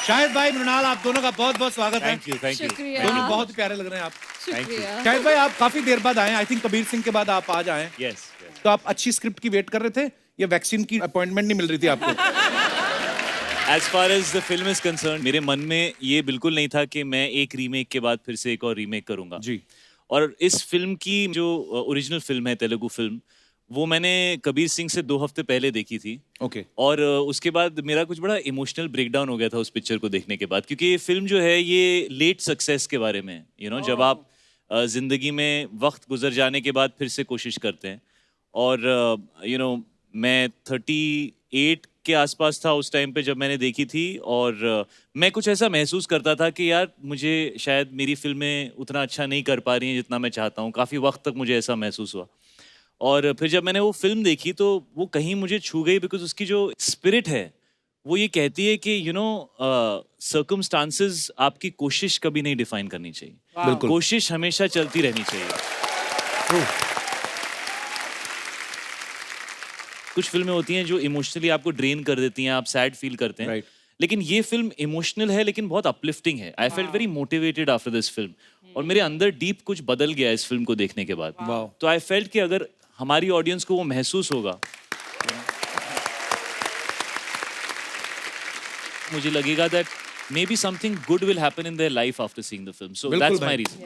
शाहिद भाई, मृणाल, आप दोनों का बहुत बहुत स्वागत है। Thank you. दोनों बहुत प्यारे लग रहे हैं आप। शुक्रिया। शाहिद भाई, आप काफी देर बाद आए, आई थिंक कबीर सिंह के बाद आप आज आए। यस। तो आप अच्छी स्क्रिप्ट की वेट कर रहे थे या वैक्सीन की अपॉइंटमेंट नहीं मिल रही थी आपको? As far as the film is concerned, मेरे मन में ये बिल्कुल नहीं था कि मैं एक रीमेक के बाद फिर से एक और रीमेक करूंगा जी। और इस फिल्म की जो ओरिजिनल फिल्म है, तेलुगु फिल्म, वो मैंने कबीर सिंह से 2 हफ्ते पहले देखी थी। ओके। और उसके बाद मेरा कुछ बड़ा इमोशनल ब्रेकडाउन हो गया था उस पिक्चर को देखने के बाद, क्योंकि ये फिल्म जो है ये लेट सक्सेस के बारे में है। जब आप जिंदगी में वक्त गुजर जाने के बाद फिर से कोशिश करते हैं। और मैं 38 के आसपास था उस टाइम पे जब मैंने देखी थी, और मैं कुछ ऐसा महसूस करता था कि यार मुझे शायद मेरी फिल्में उतना अच्छा नहीं कर पा रही हैं जितना मैं चाहता हूँ। काफ़ी वक्त तक मुझे ऐसा महसूस हुआ। और फिर जब मैंने वो फिल्म देखी तो वो कहीं मुझे छू गई, बिकॉज उसकी जो स्पिरिट है वो ये कहती है कि सर्कमस्टांसेस आपकी कोशिश कभी नहीं डिफाइन करनी चाहिए। बिल्कुल। कोशिश हमेशा चलती रहनी चाहिए। कुछ फिल्में होती हैं जो इमोशनली आपको ड्रेन कर देती हैं, आप सैड फील करते हैं। Right. लेकिन ये फिल्म इमोशनल है लेकिन बहुत अपलिफ्टिंग है। I felt very motivated after this film, और मेरे अंदर डीप कुछ बदल गया इस फिल्म को देखने के बाद। Wow. तो आई फेल्ट कि अगर हमारी ऑडियंस को वो महसूस होगा, मुझे लगेगा that may be something good will happen in their life after seeing the film. So बिल्कुल दैट्स भाई। My reason.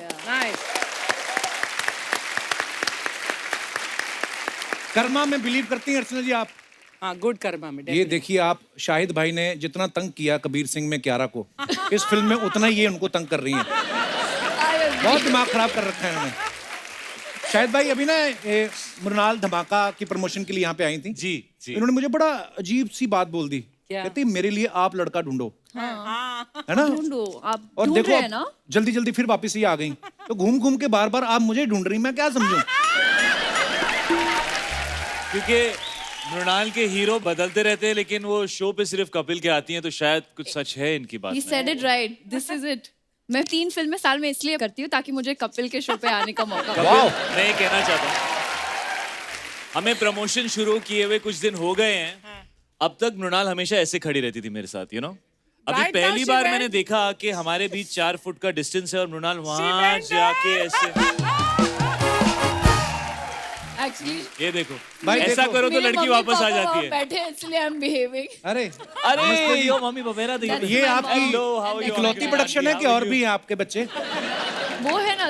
कर्मा में बिलीव करती हैं अर्चना जी आप? हाँ, गुड कर्मा में। ये देखिए, आप शाहिद भाई ने जितना तंग किया कबीर सिंह में कियारा को, इस फिल्म में उतना ही ये उनको तंग कर रही हैं। बहुत दिमाग खराब कर रखा है इन्होंने। शाहिद भाई, अभी ना मृणाल धमाका की प्रमोशन के लिए यहाँ पे आई थी। जी। इन्होंने मुझे बड़ा अजीब सी बात बोल दी। क्या? कहती मेरे लिए आप लड़का ढूंढो। है ना? ढूंढो, आप और ढूंढ देखो रहे हैं ना? जल्दी जल्दी फिर वापस ही आ गई। तो घूम घूम के बार बार आप मुझे ढूंढ रही, मैं क्या समझूं? क्योंकि मृणाल के हीरो बदलते रहते हैं, लेकिन वो शो पे सिर्फ कपिल के आती हैं, तो शायद कुछ सच है इनकी बात He में। said it right. This is it. मैं 3 फिल्में साल में इसलिए करती हूँ ताकि मुझे कपिल के शो पे आने का मौका मिले। कपिल, मैं ये कहना चाहता हूँ, हमें प्रमोशन शुरू किए हुए कुछ दिन हो गए हैं। अब तक मृणाल हमेशा ऐसे खड़ी रहती थी मेरे साथ, अभी Right now पहली she बार went- मैंने देखा कि हमारे बीच 4 फुट का डिस्टेंस है और मृणाल वहां जाके ऐसे। Actually, ये देखो भाई ऐसा देखो। करो तो मेरे लड़की मम्मी वापस आ पापा जाती वहाँ है। बैठे हैं, इसलिए I'm behaving. अरे अरे यो मम्मी पपेरा दी। That's ये my आपकी mom. Hello, how are you? इकलौती प्रोडक्शन है कि और भी हैं आपके बच्चे? वो है ना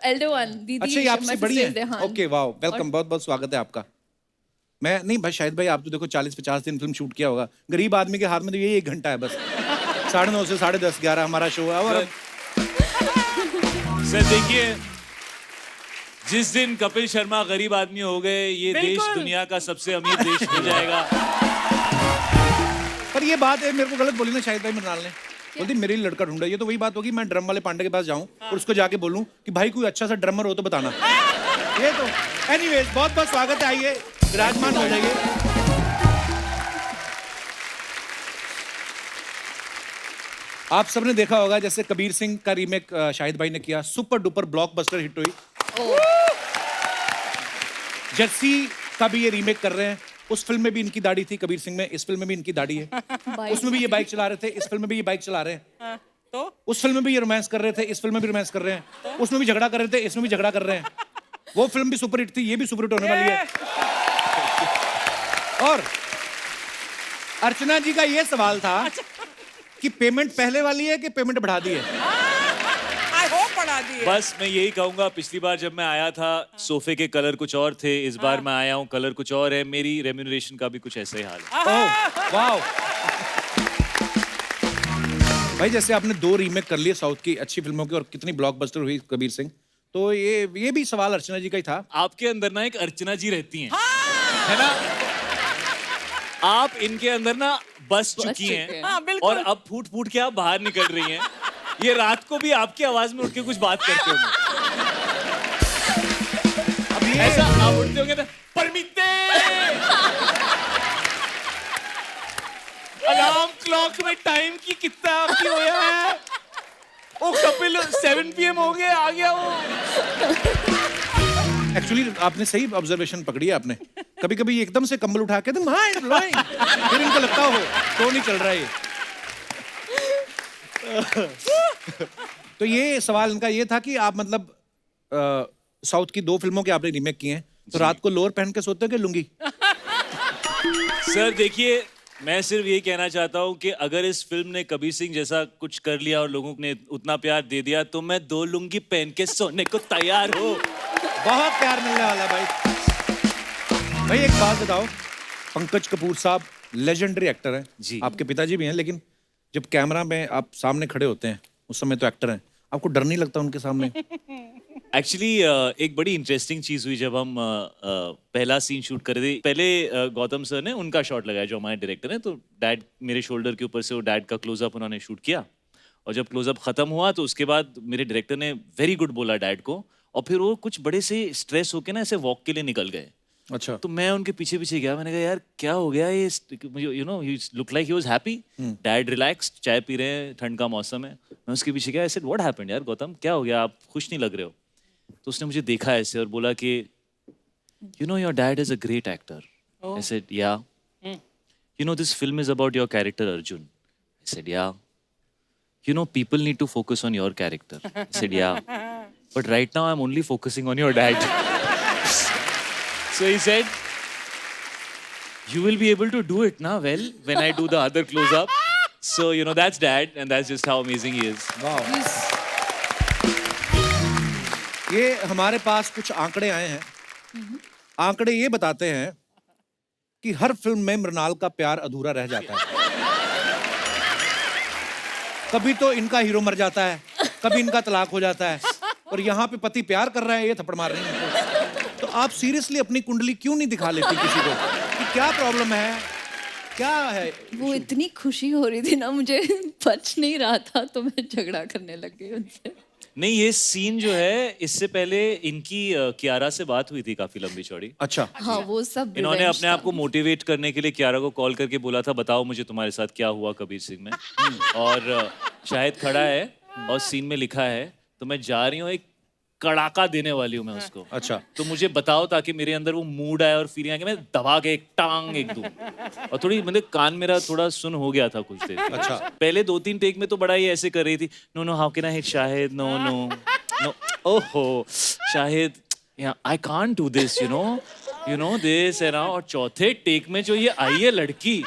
elder one, दीदी। अच्छा, ये आपसे my बड़ी sister, है? हाँ। ओके, वाओ, वेलकम, बहुत बहुत स्वागत है आपका। मैं नहीं भाई, शाहिद भाई, आप तो देखो 40-50 दिन फिल्म शूट किया होगा। गरीब आदमी के हाथ में तो यही 1 घंटा है बस। 9:30 से 10:30, 11 हमारा शो है। और सर देखिए, जिस दिन कपिल शर्मा गरीब आदमी हो गए, ये देश बिल्कुल। दुनिया का सबसे अमीर देश हो जाएगा। पर ये बात है, मेरे को गलत बोली ना शाहिद भाई, मृणाल ने बोलती मेरे लिए लड़का ढूंढा। ये तो वही बात होगी, मैं ड्रम वाले पांडे के पास जाऊं और उसको जाके बोलूं कि भाई कोई अच्छा सा ड्रमर हो तो बताना। ये तो एनीवेज, बहुत बहुत स्वागत है। आइए, विराजमान हो जाइए। आप सबने देखा होगा जैसे कबीर सिंह का रीमेक शाहिद भाई ने किया, सुपर डुपर ब्लॉकबस्टर हिट हुई। जर्सी का भी ये रीमेक कर रहे हैं। उस फिल्म में भी इनकी दाढ़ी थी कबीर सिंह में, इस फिल्म में भी इनकी दाढ़ी है। उसमें भी ये बाइक चला रहे थे, इस फिल्म में भी ये बाइक चला रहे हैं। तो उस फिल्म में भी ये रोमांस कर रहे थे, इस फिल्म में भी रोमांस कर रहे हैं। उसमें भी झगड़ा कर रहे थे, इसमें भी झगड़ा कर रहे हैं। वो फिल्म भी सुपर हिट थी, ये भी सुपर हिट होने वाली है। और अर्चना जी का ये सवाल था कि पेमेंट पहले वाली है कि पेमेंट बढ़ा दी है? आई होप पढ़ा दिए। बस मैं यही कहूंगा, पिछली बार जब मैं आया था सोफे के कलर कुछ और थे, इस बार मैं आया हूँ कलर कुछ और है। मेरी रेम्यूनरेशन का भी कुछ ऐसा ही हाल है। Oh wow. भाई जैसे आपने 2 रीमेक कर लिए साउथ की अच्छी फिल्मों की और कितनी ब्लॉकबस्टर हुई कबीर सिंह, तो ये भी सवाल अर्चना जी का ही था। आपके अंदर ना एक अर्चना जी रहती हैं, है ना? आप इनके अंदर ना बस चुकी हैं, हाँ, बिल्कुल। और अब फूट फूट के आप बाहर निकल रही हैं। ये रात को भी आपकी आवाज में उठ के कुछ बात करते होंगे। अब ये ऐसा आप उठते होंगे ना, परमिते अलार्म क्लॉक में टाइम की कितना आपकी होया है? ओ कपिल 7 PM हो गया, आ गया वो। एक्चुअली आपने सही ऑब्जर्वेशन पकड़ी है आपने। कभी कभी एकदम से कंबल उठा के फिर इनको लगता हो तो नहीं चल रहा है ये। तो ये सवाल इनका ये था कि आप मतलब साउथ की 2 फिल्मों के आपने रीमेक किए हैं, तो रात को लोअर पहन के सोते हो कि लुंगी? सर देखिए, मैं सिर्फ ये कहना चाहता हूँ कि अगर इस फिल्म ने कबीर सिंह जैसा कुछ कर लिया और लोगों ने उतना प्यार दे दिया तो मैं 2 लुंगी पहन के सोने को तैयार हूँ। बहुत प्यार मिलने वाला भाई। भाई एक बात बताओ, पंकज कपूर साहब लेजेंडरी एक्टर हैं जी। आपके पिताजी भी हैं, लेकिन जब कैमरा में आप सामने खड़े होते हैं उस समय तो एक्टर हैं, आपको डर नहीं लगता उनके सामने? एक्चुअली एक बड़ी इंटरेस्टिंग चीज हुई जब हम पहला सीन शूट कर रहे थे। पहले गौतम सर ने उनका शॉट लगाया जो हमारे डायरेक्टर हैं, तो डैड मेरे शोल्डर के ऊपर से वो डैड का क्लोजअप उन्होंने शूट किया, और जब क्लोजअप खत्म हुआ तो उसके बाद मेरे डायरेक्टर ने वेरी गुड बोला डैड को, और फिर वो कुछ बड़े से स्ट्रेस होके ना ऐसे वॉक के लिए निकल गए। अच्छा। तो मैं उनके पीछे पीछे गया, मैंने कहा यार क्या हो गया ये, you know he look like he was happy, dad relaxed, चाय पी रहे हैं, ठंड का मौसम है। मैं उसके पीछे गया, आई सेड व्हाट हैपेंड यार गौतम, क्या हो गया, आप खुश नहीं लग रहे हो? तो उसने मुझे देखा ऐसे और बोला कि you know your dad is a great actor. I said yeah. You know this film is about your character Arjun. I said yeah. You know people need to focus on your character. I said yeah, but right now I am only focusing on your dad. So he said, you will be able to do it now well when I do the other close up. So you know that's dad, and that's just how amazing he is. वाह। ये हमारे पास कुछ आंकड़े आए हैं। आंकड़े ये बताते हैं कि हर फिल्म में मृणाल का प्यार अधूरा रह जाता है। कभी तो इनका हीरो मर जाता है, कभी इनका तलाक हो जाता है, और यहाँ पे पति प्यार कर रहा है, ये थप्पड़ मार रही है। तो आप सीरियसली अपनी कुंडली क्यों नहीं दिखा लेती किसी को कि क्या प्रॉब्लम है, क्या है? वो इतनी खुशी हो रही थी ना, मुझे बच नहीं रहा था, तो मैं झगड़ा करने लग गई उनसे। नहीं, ये सीन जो है इससे पहले इनकी कियारा से बात हुई थी काफी लंबी चौड़ी। अच्छा। हाँ, वो सब इन्होंने revenge अपने आप था। को मोटिवेट करने के लिए कियारा को कॉल करके बोला था बताओ मुझे तुम्हारे साथ क्या हुआ कबीर सिंह में। और शाहिद खड़ा है और सीन में लिखा है, तो मैं जा रही हूँ एक कड़ाका देने वाली हूँ मैं उसको। अच्छा। तो मुझे बताओ ताकि मेरे अंदर वो मूड आए और फीलिंग आए कि मैं दबा के एक टांग एक दूं। और थोड़ी मतलब कान मेरा थोड़ा सुन हो गया था कुछ देर। अच्छा। पहले 2-3 टेक में तो बड़ा ही ऐसे कर रही थी, no no how can I hit Shahid, no no no, ओहो Shahid I can't do this, you know this है ना। और चौथे टेक में जो ये आई है लड़की,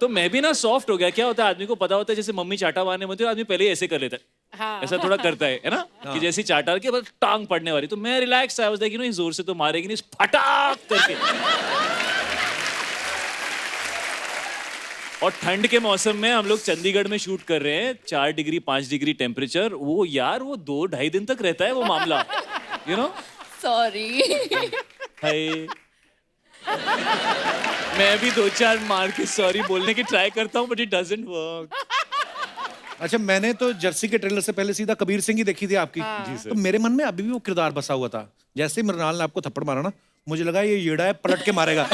तो मैं भी ना सॉफ्ट हो गया। क्या होता है, आदमी को पता होता है जैसे मम्मी चाटा मारने में होती है, आदमी पहले ही ऐसे कर लेता है। हाँ। ऐसा थोड़ा करता है ना, कि जैसे चाटा के बस टांग पड़ने वाली, तो मैं relax I was like you know जोर से तो मारेगी नहीं, फटाक करके। और ठंड के मौसम में हम लोग चंडीगढ़ में शूट कर रहे हैं, 4 डिग्री 5 डिग्री टेम्परेचर। वो यार वो 2-2.5 दिन तक रहता है वो मामला, यू नो। सॉरी। हाय, मैं भी 2-4 मार के सॉरी बोलने की ट्राई करता हूँ, बट इट डजंट वर्क। अच्छा, मैंने तो जर्सी के ट्रेलर से पहले सीधा कबीर सिंह ही देखी थी आपकी। तो मेरे मन में अभी भी वो किरदार बसा हुआ था। जैसे ही मृणाल ने आपको थप्पड़ मारा ना, मुझे लगा ये येड़ा है, पलट के मारेगा।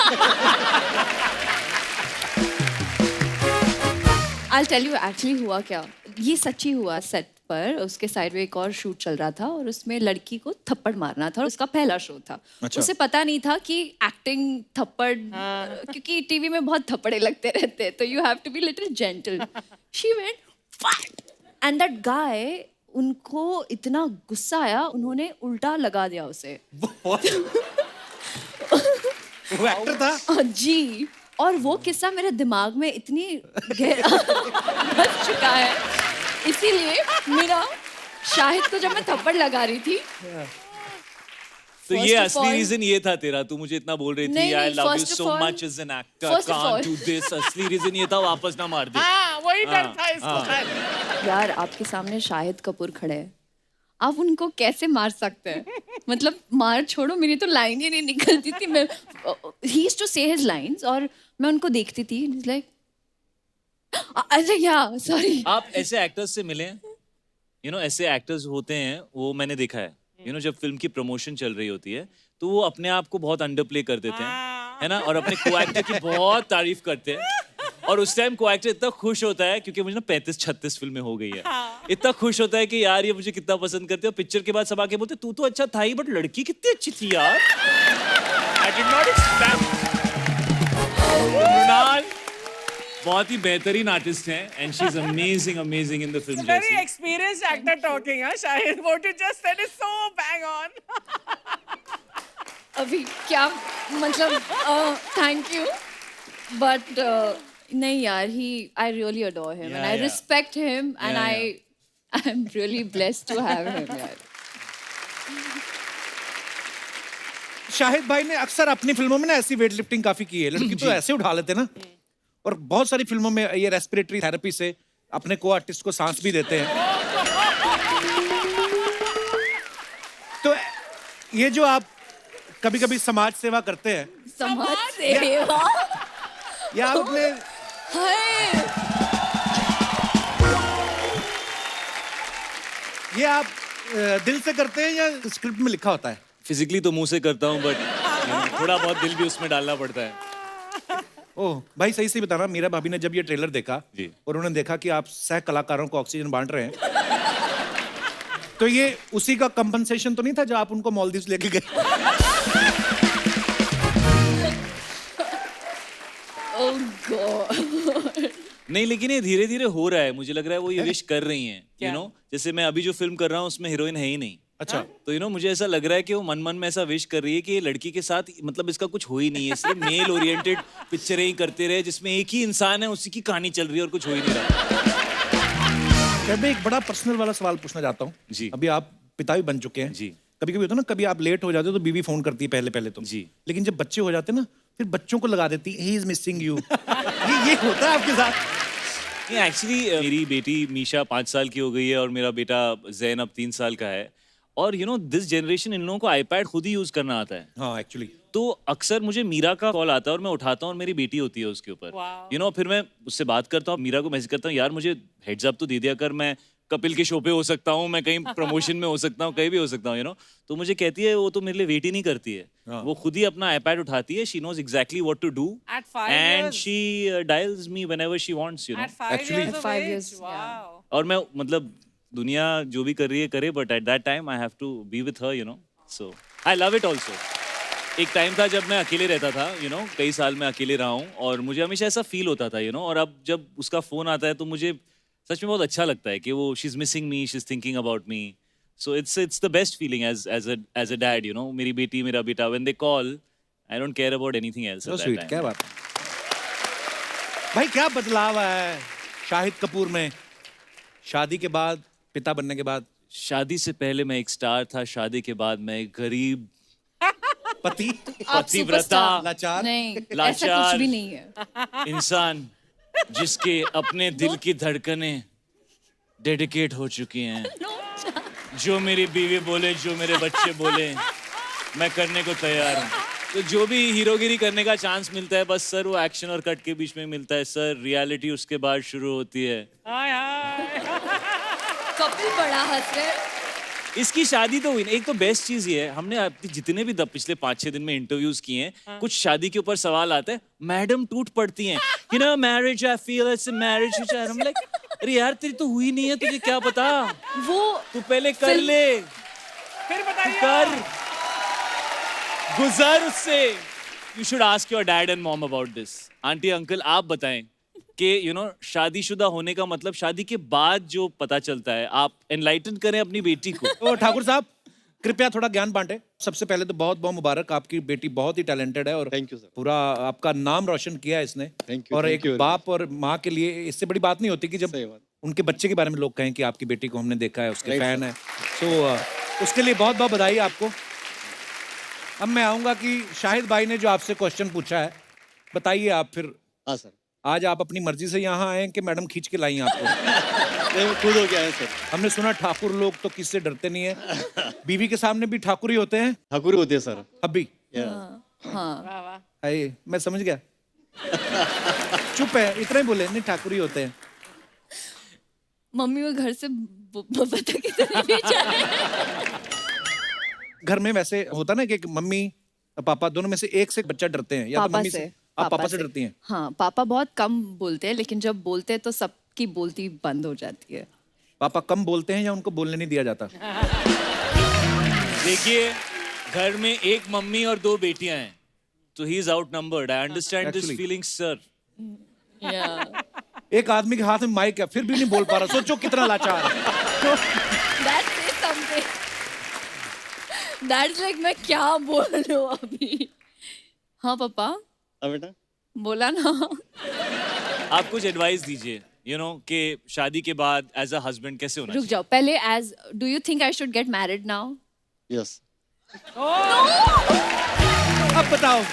I'll tell you actually हुआ क्या। ये सच्ची हुआ। सेट पर उसके साइड में एक और शूट चल रहा था और उसमें लड़की को थप्पड़ मारना था और उसका पहला शो था। अच्छा। उसे पता नहीं था कि एक्टिंग थप्पड़, क्योंकि टीवी में बहुत थप्पड़े लगते रहते हैं, तो you have to be little gentle. She went and that guy, उनको इतना गुस्सा आया, उन्होंने उल्टा लगा दिया उसे। वो एक्टर था? जी। और वो किस्सा मेरे दिमाग में इतनी गहरा बस चुका है, इसीलिए मेरा शाहिद को जब मैं थप्पड़ लगा रही थी, तो First ये of असली all- रीजन ये था तेरा, तू मुझे इतना बोल रही थी नहीं, आई नहीं, love you first of so all- much as an actor, first of can't all- do this. असली रीजन ये था वापस ना मार दे। हाँ, वही डर हाँ, था इसको शायद। यार आपके सामने शाहिद कपूर खड़े हैं, आप उनको कैसे मार सकते हैं? मतलब मार छोड़ो, मेरी तो लाइन ही नहीं निकलती थी। मैं ही यूज्ड टू से हिज लाइंस और मैं उनको देखती थी, लाइक अच्छा या सॉरी। आप ऐसे एक्टर्स से मिले, यू नो ऐसे एक्टर्स होते हैं, वो मैंने देखा है, यू नो जब फिल्म की प्रमोशन चल रही होती है तो वो अपने आप को बहुत अंडर प्ले कर देते हैं, है ना, और अपने को एक्टर की बहुत तारीफ करते हैं। और उस टाइम को एक्टर इतना खुश होता है, क्योंकि मुझे ना 35-36 फिल्में हो गई है, इतना खुश होता है कि यार ये मुझे कितना पसंद करते हैं। और पिक्चर के बाद सब आके बोलते तू तो अच्छा था ही, बट लड़की कितनी अच्छी थी यार, I did not expect. Mrinal बहुत ही बेहतरीन आर्टिस्ट हैं and she is amazing amazing in the film Very जैसी। experienced actor talking, huh, Shahid? What you just said is so bang on. अभी क्या मतलब थैंक यू बट नहीं यार ही I really adore him and I yeah. Respect him and Yeah, I am really blessed to have him यार शाहिद भाई ने अक्सर अपनी फिल्मों में ना ऐसी वेट लिफ्टिंग काफी की है, लड़की तो ऐसे उठा लेते ना, और बहुत सारी फिल्मों में ये रेस्पिरेटरी थेरेपी से अपने को आर्टिस्ट को सांस भी देते हैं। तो ये जो आप कभी कभी समाज सेवा करते हैं, समाज सेवा या आप अपने हाय ये आप दिल से करते हैं या स्क्रिप्ट में लिखा होता है? फिजिकली तो मुंह से करता हूँ बट थोड़ा बहुत दिल भी उसमें डालना पड़ता है। ओह भाई सही से बताना, मीरा भाभी ने जब ये ट्रेलर देखा जी। और उन्होंने देखा कि आप सह कलाकारों को ऑक्सीजन बांट रहे हैं, तो ये उसी का कंपनसेशन तो नहीं था जो आप उनको मालदीव्स लेके गए? ओह गॉड नहीं लेकिन ये धीरे धीरे हो रहा है, मुझे लग रहा है वो ये विश कर रही हैं यू नो। जैसे मैं अभी जो फिल्म कर रहा हूँ उसमें हीरोइन है ही नहीं। अच्छा। तो यू नो मुझे ऐसा लग रहा है कि वो मन मन में ऐसा विश कर रही है कि ये लड़की के साथ मतलब इसका कुछ हो ही नहीं है, इसलिए मेल ओरिएंटेड पिक्चरें ही करते रहे जिसमें एक ही इंसान है, उसी की कहानी चल रही है और कुछ हो ही नहीं रहा। मैं एक बड़ा पर्सनल वाला सवाल पूछना चाहता हूँ। जी। अभी आप पिता भी बन चुके हैं। जी। कभी कभी होता है ना, कभी आप लेट हो जाते हो तो बीवी फोन करती है पहले पहले तो। जी। लेकिन जब बच्चे हो जाते हैं ना, फिर बच्चों को लगा देती है ही इज मिसिंग यू। ये होता है आपके साथ? एक्चुअली मेरी बेटी मीशा 5 साल की हो गई है और मेरा बेटा जैन अब 3 साल का है। और you know this generation in लोगों को आईपैड खुद ही यूज करना आता है। हाँ एक्चुअली। तो अक्सर मुझे मीरा का कॉल आता है और मैं उठाता हूँ और मेरी बेटी होती है उसके ऊपर। यू नो फिर मैं उससे बात करता हूँ, मीरा को मैसेज करता हूँ, यार मुझे हेड्स अप तो दे दिया कर, मैं कपिल के शो पे हो सकता हूँ, मैं कहीं प्रमोशन में हो सकता हूँ, कहीं भी हो सकता हूँ यू नो। तो मुझे कहती है वो तो मेरे लिए वेट ही नहीं करती है, वो खुद ही अपना आईपैड उठाती है, she knows exactly what to do At 5 and years. She dials me whenever she wants you know. At 5 Actually- years of 5 age. years, Wow. और मैं मतलब दुनिया जो भी कर रही है करे, but at that time I have to be with her you know, so I love it also. एक टाइम था जब मैं अकेले रहता था यू नो, कई साल मैं अकेले रहा हूँ और मुझे हमेशा ऐसा फील होता था यू नो, और अब जब उसका फोन आता है तो मुझे सच में बहुत अच्छा लगता है कि वो she is missing me, she is thinking about me. So it's the best feeling as a dad you know. मेरी बेटी मेरा बेटा when they call I don't care about anything else. So sweet, क्या बात है। भाई क्या बदलाव आया है शाहिद कपूर में शादी के बाद, पिता बनने के बाद? शादी से पहले मैं एक स्टार था, शादी के बाद मैं एक गरीब पति, आप पतिव्रता, superstar। लाचार, नहीं ऐसा लाचार। कुछ भी नहीं है। इंसान जिसके अपने दिल की धड़कनें डेडिकेट हो चुकी हैं। जो मेरी बीवी बोले, जो मेरे बच्चे बोले, मैं करने को तैयार हूँ। तो जो भी हीरोगिरी करने का चांस मिलता है, बस सर वो एक्शन और कट के बीच में मिलता है सर, रियलिटी उसके बाद शुरू होती है। Hi, hi. कपिल बड़ा हंस रहे हैं। इसकी शादी तो हुई ना। एक तो बेस्ट चीज ये है, हमने अपनी जितने भी पिछले 5-6 दिन में इंटरव्यूज किए हैं, कुछ शादी के ऊपर सवाल आते हैं, मैडम टूट पड़ती हैं, you know marriage I feel it's a marriage which I am like, अरे यार तेरी तो हुई नहीं है, तुझे क्या पता, वो तू पहले कर ले, फिर बताइए। कर, गुजर उससे। You should ask your dad and mom about this. Aunty uncle आप बताएं कि यू नो शादीशुदा होने का मतलब शादी के बाद जो पता चलता है, आप एनलाइटन करें अपनी बेटी को। तो ठाकुर साहब कृपया थोड़ा ज्ञान बांटे। सबसे पहले तो बहुत बहुत मुबारक, आपकी बेटी बहुत ही टैलेंटेड है और Thank you, sir. पूरा आपका नाम रोशन किया है इसने। Thank you, और thank एक you very बाप और माँ के लिए इससे बड़ी बात नहीं होती कि जब सही बात। उनके बच्चे के बारे में लोग कहें कि आपकी बेटी को हमने देखा है, उसके Right, फैन है। तो उसके लिए बहुत बहुत बधाई आपको। अब मैं आऊँगा कि शाहिद भाई ने जो आपसे क्वेश्चन पूछा है, बताइए आप फिर। हाँ सर, आज आप अपनी मर्जी से यहाँ आए हैं कि मैडम खींच के लाई आपको? नहीं, मैं खुद हो गया है सर। हमने सुना ठाकुर लोग तो किससे डरते नहीं है, बीवी के सामने भी ठाकुर ही होते हैं ठाकुर होते हैं सर। अब भी। Yeah. हाँ वाह वाह। आए मैं समझ गया। चुप है, इतना ही बोले, नहीं ठाकुर ही होते हैं। मम्मी वो घर से पता कितने भेजा है। घर में वैसे होता ना कि मम्मी और पापा दोनों में से एक से बच्चा डरते हैं, या तो पापा मम्मी से से। आप पापा से डरती हैं? हाँ पापा बहुत कम बोलते हैं, लेकिन जब बोलते हैं तो सबकी बोलती बंद हो जाती है। पापा कम बोलते हैं या उनको बोलने नहीं दिया जाता? देखिए घर में एक मम्मी और 2 बेटियां हैं, तो he is out numbered. I understand this Actually. Feeling sir. Yeah. एक आदमी के हाथ में माइक है फिर भी नहीं बोल पा रहा, सोचो कितना लाचार है। That says something. That's like मैं क्या बोल रहा हूँ अभी। हाँ पापा, हाँ बेटा, बोला ना। आप कुछ एडवाइस दीजिए, कि शादी के बाद एज अ हस्बैंड कैसे होना रुक चाहिए? जाओ, पहले do you think I should get married now? Yes. अब बताओ।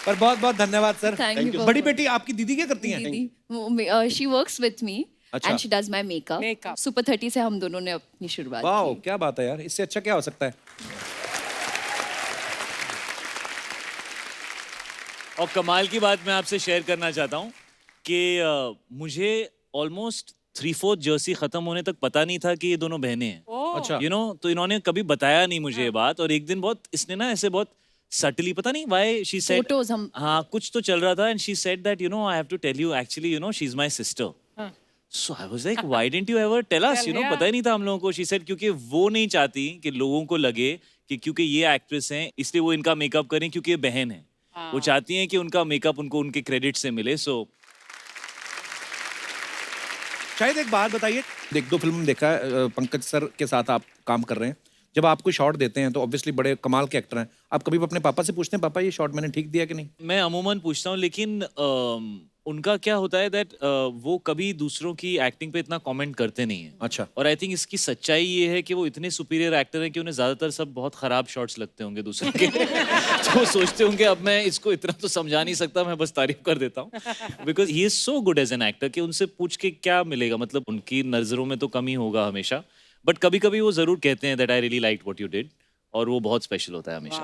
पर बहुत बहुत धन्यवाद सर। Thank you, बड़ी पापा। बेटी आपकी दीदी क्या करती हैं? दीदी, she works with me अच्छा। and she does my makeup. Makeup. Super 30 से हम दोनों ने अपनी शुरुआत वाह, की। क्या बात है यार, इससे अच्छा क्या हो सकता है? और कमाल की बात मैं आपसे शेयर करना चाहता हूँ कि मुझे ऑलमोस्ट 3/4 जर्सी खत्म होने तक पता नहीं था कि ये दोनों बहनें हैं। अच्छा। तो इन्होंने कभी बताया नहीं मुझे ये बात, और एक दिन बहुत इसने ना ऐसे बहुत सटली, पता नहीं व्हाई शी सेड, Photos हम- हाँ कुछ तो चल रहा था, and she said that I have to tell you actually she is my sister. So I was like why didn't you ever tell us, yeah. पता ही नहीं था हम लोगों को। शी सेड क्योंकि वो नहीं चाहती कि लोगों को लगे कि क्योंकि ये एक्ट्रेस हैं इसलिए वो इनका मेकअप करें, क्योंकि ये बहन है। वो चाहती हैं कि उनका मेकअप उनको उनके क्रेडिट से मिले। सो शायद एक बात बताइए, एक दो फिल्म देखा है पंकज सर के साथ आप काम कर रहे हैं, जब आपको शॉट देते हैं तो ऑब्वियसली बड़े कमाल के एक्टर हैं, आप कभी अपने पापा से पूछते हैं पापा ये शॉट मैंने ठीक दिया कि नहीं? मैं अमूमन पूछता हूँ, लेकिन उनका क्या होता है दैट वो कभी दूसरों की एक्टिंग पे इतना कमेंट करते नहीं है। अच्छा। और आई थिंक इसकी सच्चाई ये है कि वो इतने सुपीरियर एक्टर हैं कि उन्हें ज्यादातर सब बहुत खराब शॉट्स लगते होंगे दूसरों के। तो वो सोचते होंगे अब मैं इसको इतना तो समझा नहीं सकता, मैं बस तारीफ कर देता हूँ, because he is so good as an actor कि उनसे पूछ के क्या मिलेगा, मतलब उनकी नजरों में तो कमी होगा हमेशा, बट कभी कभी वो जरूर कहते हैं that I really like what you did, और वो बहुत स्पेशल होता है हमेशा।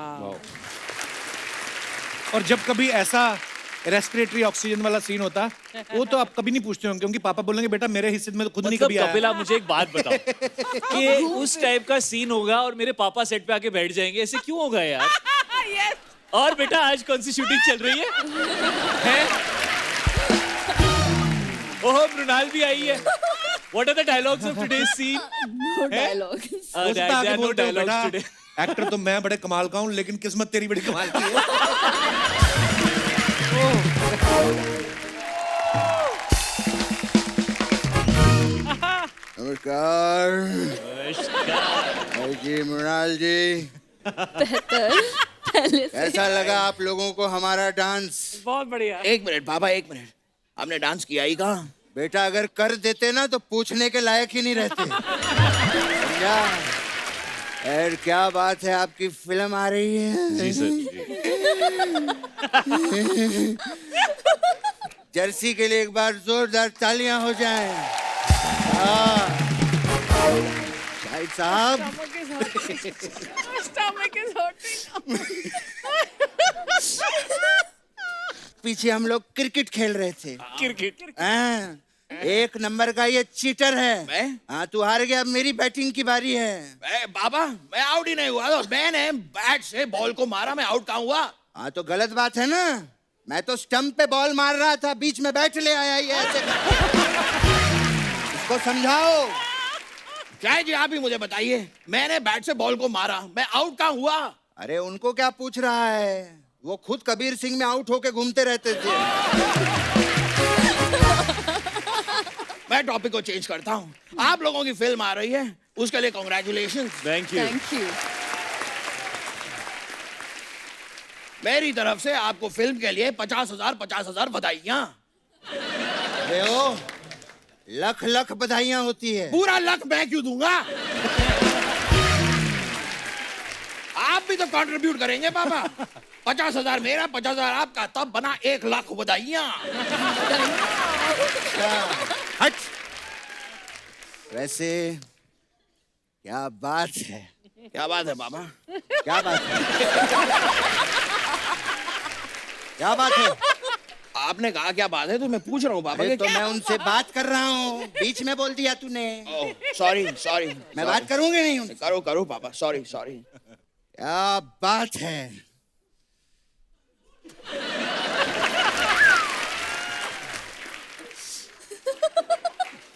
और जब कभी ऐसा रेस्पिरेटरी ऑक्सीजन वाला सीन होता वो तो आप कभी नहीं पूछते होंगे क्योंकि पापा बोलेंगे बेटा मेरे हिस्से में तो खुद नहीं मतलब कभी आया। कपिल, आप मुझे एक बात बताओ कि उस टाइप का सीन होगा और मेरे पापा सेट पे आके बैठ जाएंगे, ऐसे क्यों होगा यार? Yes. और बेटा आज कौन सी शूटिंग चल रही है? ओह मृणाल भी आई है। What are the dialogues of today's scene? No dialogues. उससे There आगे are no बोलते हो, dialogues बेटा, today. एक्टर तो मैं बड़े कमाल का हूँ लेकिन किस्मत तेरी बड़ी कमाल की है। नमस्कार जी, मृणाल जी, बेहतर पहले से। कैसा लगा आप लोगों को हमारा डांस? बहुत बढ़िया। एक मिनट बाबा, एक मिनट, हमने डांस किया ही कहाँ? बेटा अगर कर देते ना तो पूछने के लायक ही नहीं रहते। समझा? यार क्या बात है, आपकी फिल्म आ रही है। जी सर। जर्सी के लिए एक बार जोरदार तालियां हो जाएं। शाहिद साहब, Stomach is hurting. पीछे हम लोग क्रिकेट खेल रहे थे। क्रिकेट हाँ, एक नंबर का ये चीटर है। मैं? हाँ, तू हार गया, अब मेरी बैटिंग की बारी है। बाबा मैं आउट ही नहीं हुआ, तो मैंने बैट से बॉल को मारा, मैं आउट कहाँ हुआ? हाँ तो गलत बात है ना, मैं तो स्टंप पे बॉल मार रहा था, बीच में बैट ले आया ये ऐसे। इसको समझाओ। क्या जी, आप ही मुझे बताइए, मैंने बैट से बॉल को मारा, मैं आउट कहाँ हुआ? अरे उनको क्या पूछ रहा है, वो खुद कबीर सिंह में आउट होके घूमते रहते थे। मैं टॉपिक को चेंज करता हूँ। आप लोगों की फिल्म आ रही है, उसके लिए congratulation. Thank you. Thank you. मेरी तरफ से आपको फिल्म के लिए 50,000 बधाइयाँ। अरे ओ, लख लख बधाइयां होती है। पूरा लक मैं क्यों दूंगा? आप भी तो कंट्रीब्यूट करेंगे पापा। 50,000 मेरा, 50,000 आपका, तब बना 1,00,000 बधाइयाँ। हट। वैसे क्या बात है? क्या बात है पापा? क्या बात है? क्या बात है? आपने कहा क्या बात है, तो मैं पूछ रहा हूँ पापा। अरे तो मैं उनसे बात कर रहा हूँ, बीच में बोल दिया तूने। सॉरी सॉरी, मैं बात करूंगी नहीं उनसे। करो करो पापा, सॉरी सॉरी। क्या बात है?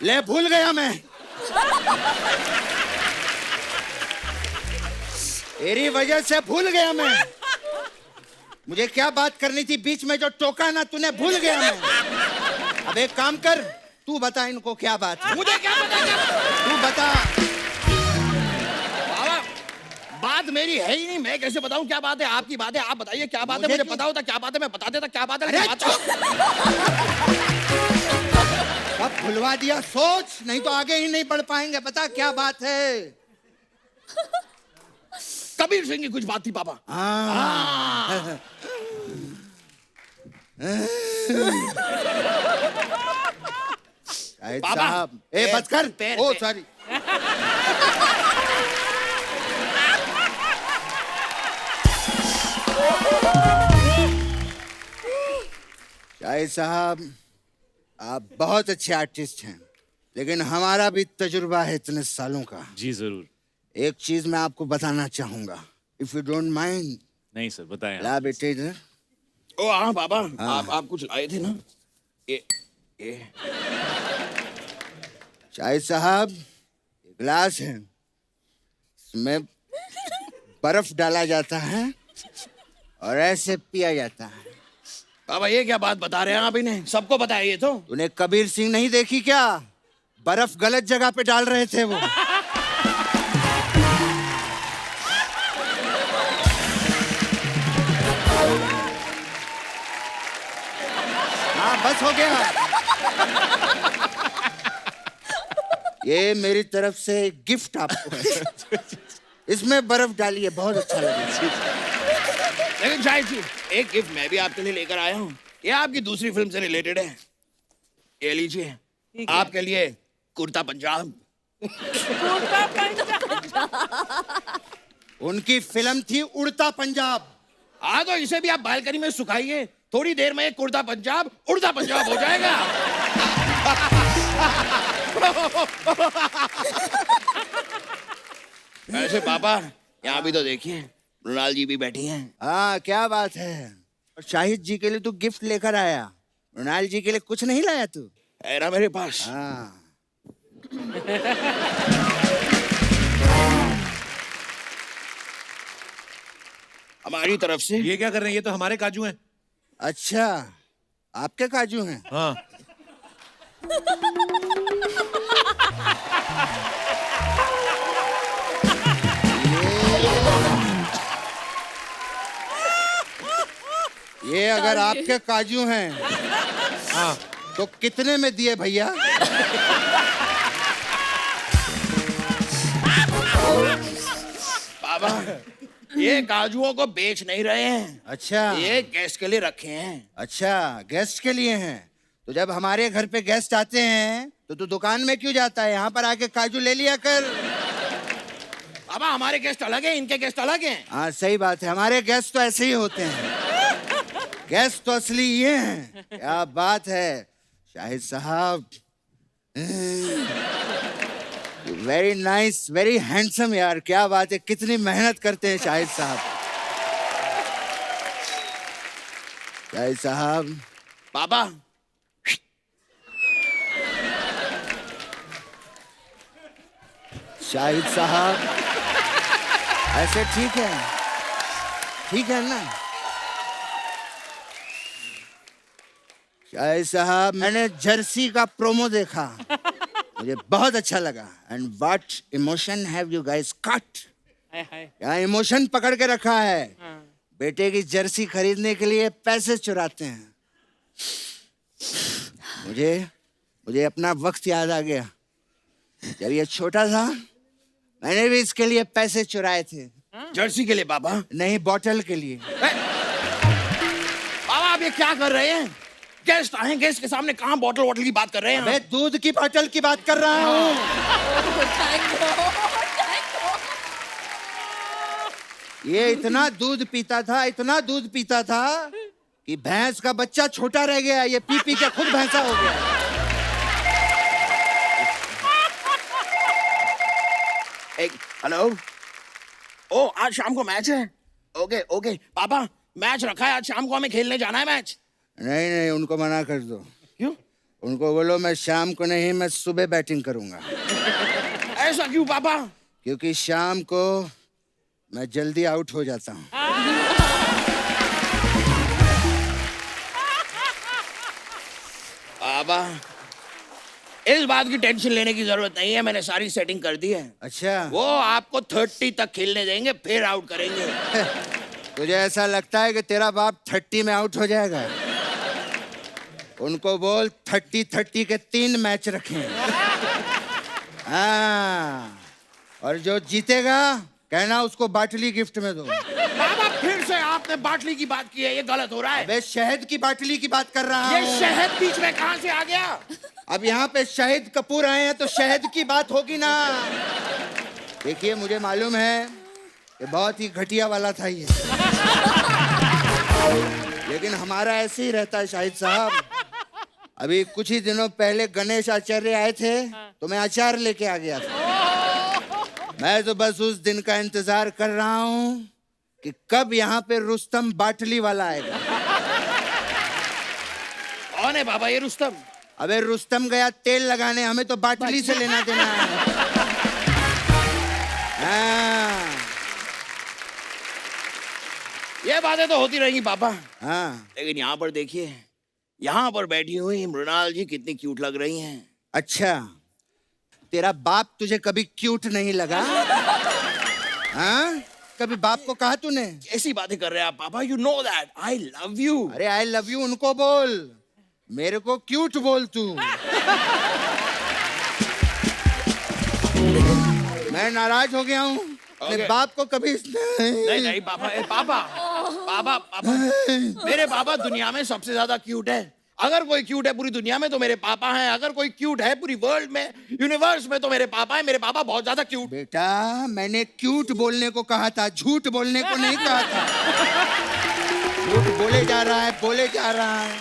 ले भूल गया मैं। तेरी वजह से भूल गया मैं। मुझे क्या बात करनी थी, बीच में जो टोका ना तूने, भूल गया मैं। अब एक काम कर, तू बता इनको क्या बात है। मुझे क्या पता क्या? तू बता। बाबा, बात मेरी है ही नहीं, मैं कैसे बताऊं क्या बात है? आपकी बात है, आप बताइए क्या बात है। मुझे पता होता क्या बात है, मैं बता देता क्या बात है। अरे लेकिन अब भुलवा दिया, सोच, नहीं तो आगे ही नहीं बढ़ पाएंगे। बता क्या बात है। कबीर सिंह की कुछ बात थी पापा। हाँ। शाहिद बाबा, साहब, ए बच कर। पैर ओ पे। सॉरी। शाहिद साहब, आप बहुत अच्छे आर्टिस्ट हैं, लेकिन हमारा भी तजुर्बा है इतने सालों का। जी जरूर। एक चीज मैं आपको बताना चाहूंगा, इफ यू डोंट माइंड। नहीं सर, बताएं आप। ला बेटे इधर। ओ हाँ बाबा, आप कुछ लाए थे ना? ये शाहिद साहब, ये गिलास है, इसमें बर्फ डाला जाता है और ऐसे पिया जाता है। बाबा ये क्या बात बता रहे हैं आप? इन्हें सबको बताया ये तो। तूने कबीर सिंह नहीं देखी क्या? बर्फ गलत जगह पे डाल रहे थे वो। हाँ बस हो गया। ये मेरी तरफ से गिफ्ट आपको। इसमें बर्फ डालिए, बहुत अच्छा लगेगा। लेकिन शायद जी, एक गिफ्ट मैं भी आपके लिए लेकर आया हूँ। ये आपकी दूसरी फिल्म से रिलेटेड है। ये लीजिए, आपके लिए कुर्ता पंजाब। कुर्ता पंजाब। उनकी फिल्म थी उड़ता पंजाब। हाँ तो इसे भी आप बालकनी में सुखाइए, थोड़ी देर में एक कुर्ता पंजाब उड़ता पंजाब हो जाएगा। ऐसे पापा, यहाँ भी तो देखिए, मृणाल जी भी बैठी हैं। हाँ क्या बात है। और शाहिद जी के लिए तू गिफ्ट लेकर आया, मृणाल जी के लिए कुछ नहीं लाया तू? है ना मेरे पास। हाँ। हमारी तरफ से ये क्या कर रहे हैं? ये तो हमारे काजू हैं। अच्छा, आपके काजू हैं? हाँ। ये अगर आपके काजू हैं, हाँ। तो कितने में दिए भैया? बाबा, ये काजुओं को बेच नहीं रहे हैं। अच्छा। ये गेस्ट के लिए रखे हैं। अच्छा, गेस्ट के लिए हैं। तो जब हमारे घर पे गेस्ट आते हैं तो तू दुकान में क्यों जाता है? यहाँ पर आके काजू ले लिया कर। बाबा हमारे गेस्ट अलग हैं, इनके गेस्ट अलग हैं। हाँ सही बात है, हमारे गेस्ट तो ऐसे ही होते हैं। गेस्ट तो असली ये हैं। क्या बात है शाहिद साहब, वेरी नाइस, वेरी हैंडसम यार। क्या बात है, कितनी मेहनत करते हैं शाहिद साहब। शाहिद साहब। बाबा शाहिद साहब, ऐसे ठीक है? ठीक है ना? शाहिद साहब, मैंने जर्सी का प्रोमो देखा, मुझे बहुत अच्छा लगा। And what emotion have you guys cut? क्या इमोशन पकड़ के रखा है। बेटे की जर्सी खरीदने के लिए पैसे चुराते हैं। मुझे अपना वक्त याद आ गया, जब ये छोटा था मैंने भी इसके लिए पैसे चुराए थे। जर्सी के लिए बाबा? नहीं, बॉटल के लिए। बाबा आप ये क्या कर रहे हैं? गेस्ट आए, गेस्ट के सामने कहाँ बॉटल वॉटल की बात कर रहे हैं? मैं दूध की बॉटल की बात कर रहा हूँ। ये इतना दूध पीता था, इतना दूध पीता था कि भैंस का बच्चा छोटा रह गया। ये पी पी के खुद भैंसा हो गया। एक हेलो, ओ आज शाम को मैच है। ओके ओके पापा, मैच रखा है आज शाम को, हमें खेलने जाना है मैच। नहीं नहीं, उनको मना कर दो। क्यों? उनको बोलो मैं शाम को नहीं, मैं सुबह बैटिंग करूंगा। ऐसा क्यों पापा? क्योंकि शाम को मैं जल्दी आउट हो जाता हूँ। बाबा इस बात की टेंशन लेने की जरूरत नहीं है, मैंने सारी सेटिंग कर दी है। अच्छा, वो आपको 30 तक खेलने देंगे, फिर आउट करेंगे। तुझे ऐसा लगता है कि तेरा बाप 30 में आउट हो जाएगा? उनको बोल 30-30 के 3 मैच रखें। हाँ, और जो जीतेगा कहना उसको बाटली गिफ्ट में दो। बाबा फिर से आपने बाटली की बात की है, ये गलत हो रहा है। अबे शहद की बाटली की बात कर रहा ये हूँ। शहद बीच में कहाँ से आ गया? अब यहाँ पे शाहिद कपूर आए हैं तो शहद की बात होगी ना। देखिए मुझे मालूम है ये बहुत ही घटिया वाला था ये, लेकिन हमारा ऐसे ही रहता है शाहिद साहब। अभी कुछ ही दिनों पहले गणेश आचार्य आए थे तो मैं अचार लेके आ गया था। मैं तो बस उस दिन का इंतजार कर रहा हूँ कि कब यहाँ पे रुस्तम बाटली वाला आएगा। कौन है बाबा ये रुस्तम? अबे रुस्तम गया तेल लगाने, हमें तो बाटली से लेना देना है। हाँ, ये बातें तो होती रहेंगी पापा, हाँ। लेकिन यहाँ पर देखिए, यहाँ पर बैठी हुई मृणाल जी कितनी क्यूट लग रही हैं। अच्छा, तेरा बाप तुझे कभी क्यूट नहीं लगा? हाँ, कभी बाप को कहा तूने? ऐसी बातें कर रहे हैं आप पापा, you know that I love you. अरे आई लव यू उनको बोल, मेरे को क्यूट बोल तू। मैं नाराज हो गया हूँ। अपने बाप को कभी नहीं नहीं पापा, पापा पापा पापा मेरे पापा दुनिया में सबसे ज्यादा क्यूट है। अगर कोई क्यूट है पूरी दुनिया में तो मेरे पापा हैं। अगर कोई क्यूट है पूरी वर्ल्ड में, यूनिवर्स में, तो मेरे पापा हैं। मेरे पापा बहुत ज्यादा क्यूट। बेटा मैंने क्यूट बोलने को कहा था, झूठ बोलने को नहीं कहा था। झूठ बोले जा रहा है, बोले जा रहा है।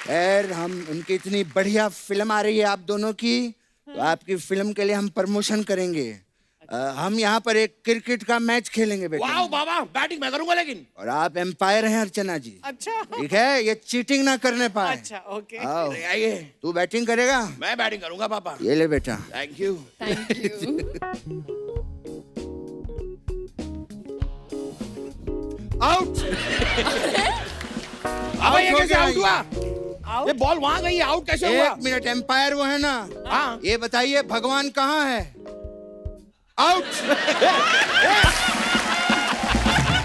खैर, हम उनकी इतनी बढ़िया फिल्म आ रही है आप दोनों की, तो आपकी फिल्म के लिए हम प्रमोशन करेंगे। हम यहाँ पर एक क्रिकेट का मैच खेलेंगे बेटा। वाओ बाबा, बैटिंग मैं करूंगा लेकिन। और आप एम्पायर हैं अर्चना जी। अच्छा ठीक है, ये चीटिंग ना करने पाए। अच्छा ओके। आओ, अरे आइए, तू बैटिंग करेगा? मैं बैटिंग करूंगा पापा। ये ले बेटा। Thank you. Thank you. Out. अब ये हो कैसे गया आउट हुआ? ये बॉल वहां गई, आउट कैसे हुआ? 1 मिनट, एम्पायर वो है ना? हाँ। ये बताइए भगवान कहाँ है? आउट।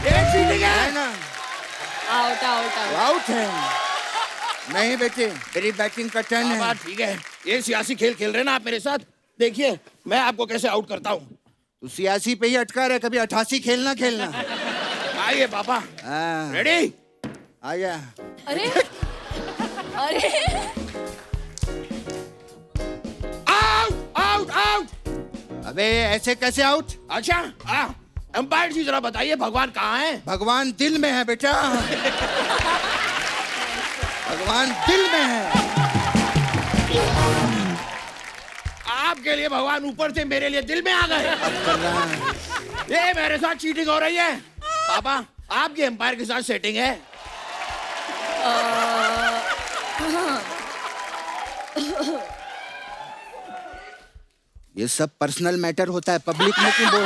ये चीटिंग है है ना? Out out out. आउट है। नहीं बेटे, मेरी बैटिंग का टर्न पापा है। ठीक है, ये सियासी खेल खेल रहे हैं ना आप मेरे साथ। देखिए मैं आपको कैसे आउट करता हूँ। तू सियासी पे ही अटका रहे, कभी 88 खेलना खेलना। आइए पापा, हाँ, रेडी? आजा। अरे अरे आउट आउट आउट। अबे ऐसे कैसे आउट? अच्छा अंपायर जी जरा बताइए भगवान कहाँ है? भगवान दिल में है बेटा। भगवान दिल में है। आपके लिए भगवान ऊपर से, मेरे लिए दिल में आ गए। अब कर रहा है। ये मेरे साथ चीटिंग हो रही है। पापा आपकी एम्पायर के साथ सेटिंग है। ये सब पर्सनल मैटर होता है, पब्लिक में क्यों बोल?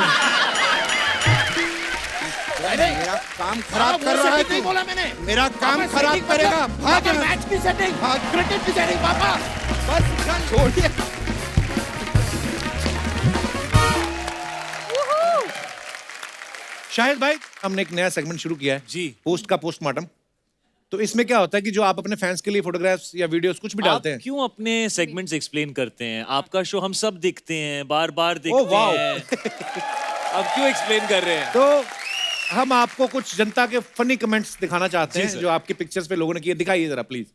मेरा काम खराब कर रहा है नहीं तू। बोला मैंने। मेरा काम पापा, खराब setting करेगा। मतलब- भाग पापा, यहाँ। मैच की सेटिंग, भाग। क्रिकेट की सेटिंग। पापा बस चल, छोड़िए। शाहिद भाई, हमने एक नया सेगमेंट शुरू किया है जी। पोस्ट का पोस्टमार्टम। तो इसमें क्या होता है कि जो आप अपने फैंस के लिए फोटोग्राफ्स या वीडियोस कुछ भी आप डालते हैं, क्यों अपने सेगमेंट्स एक्सप्लेन करते हैं? आपका शो हम सब देखते हैं, बार बार ओह, देखते वाओ। हैं। अब क्यों एक्सप्लेन कर रहे हैं? तो हम आपको कुछ जनता के फनी कमेंट्स दिखाना चाहते जी, हैं सर। जो आपकी पिक्चर्स पे लोगों ने किए। दिखाइए जरा प्लीज।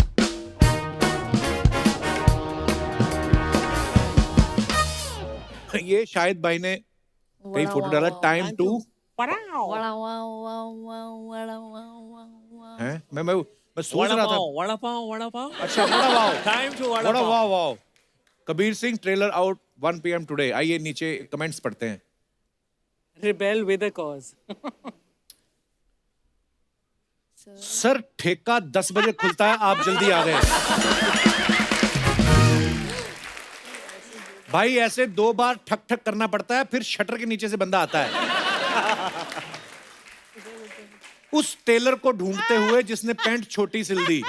ये शाहिद भाई ने कहीं फोटो डाला, टाइम टू है। मैं सोच रहा था। वड़ा पाव। अच्छा, vada wow. Time to vada vada pav. Wow wow. Kabir Singh trailer out 1 PM today. आइए नीचे कमेंट्स पढ़ते हैं। Rebel with a cause. Sir ठेका 10 बजे खुलता है, आप जल्दी आ गए। भाई ऐसे 2 बार ठक ठक करना पड़ता है, फिर शटर के नीचे से बंदा आता है। उस टेलर को ढूंढते हुए जिसने पैंट छोटी सिल दी।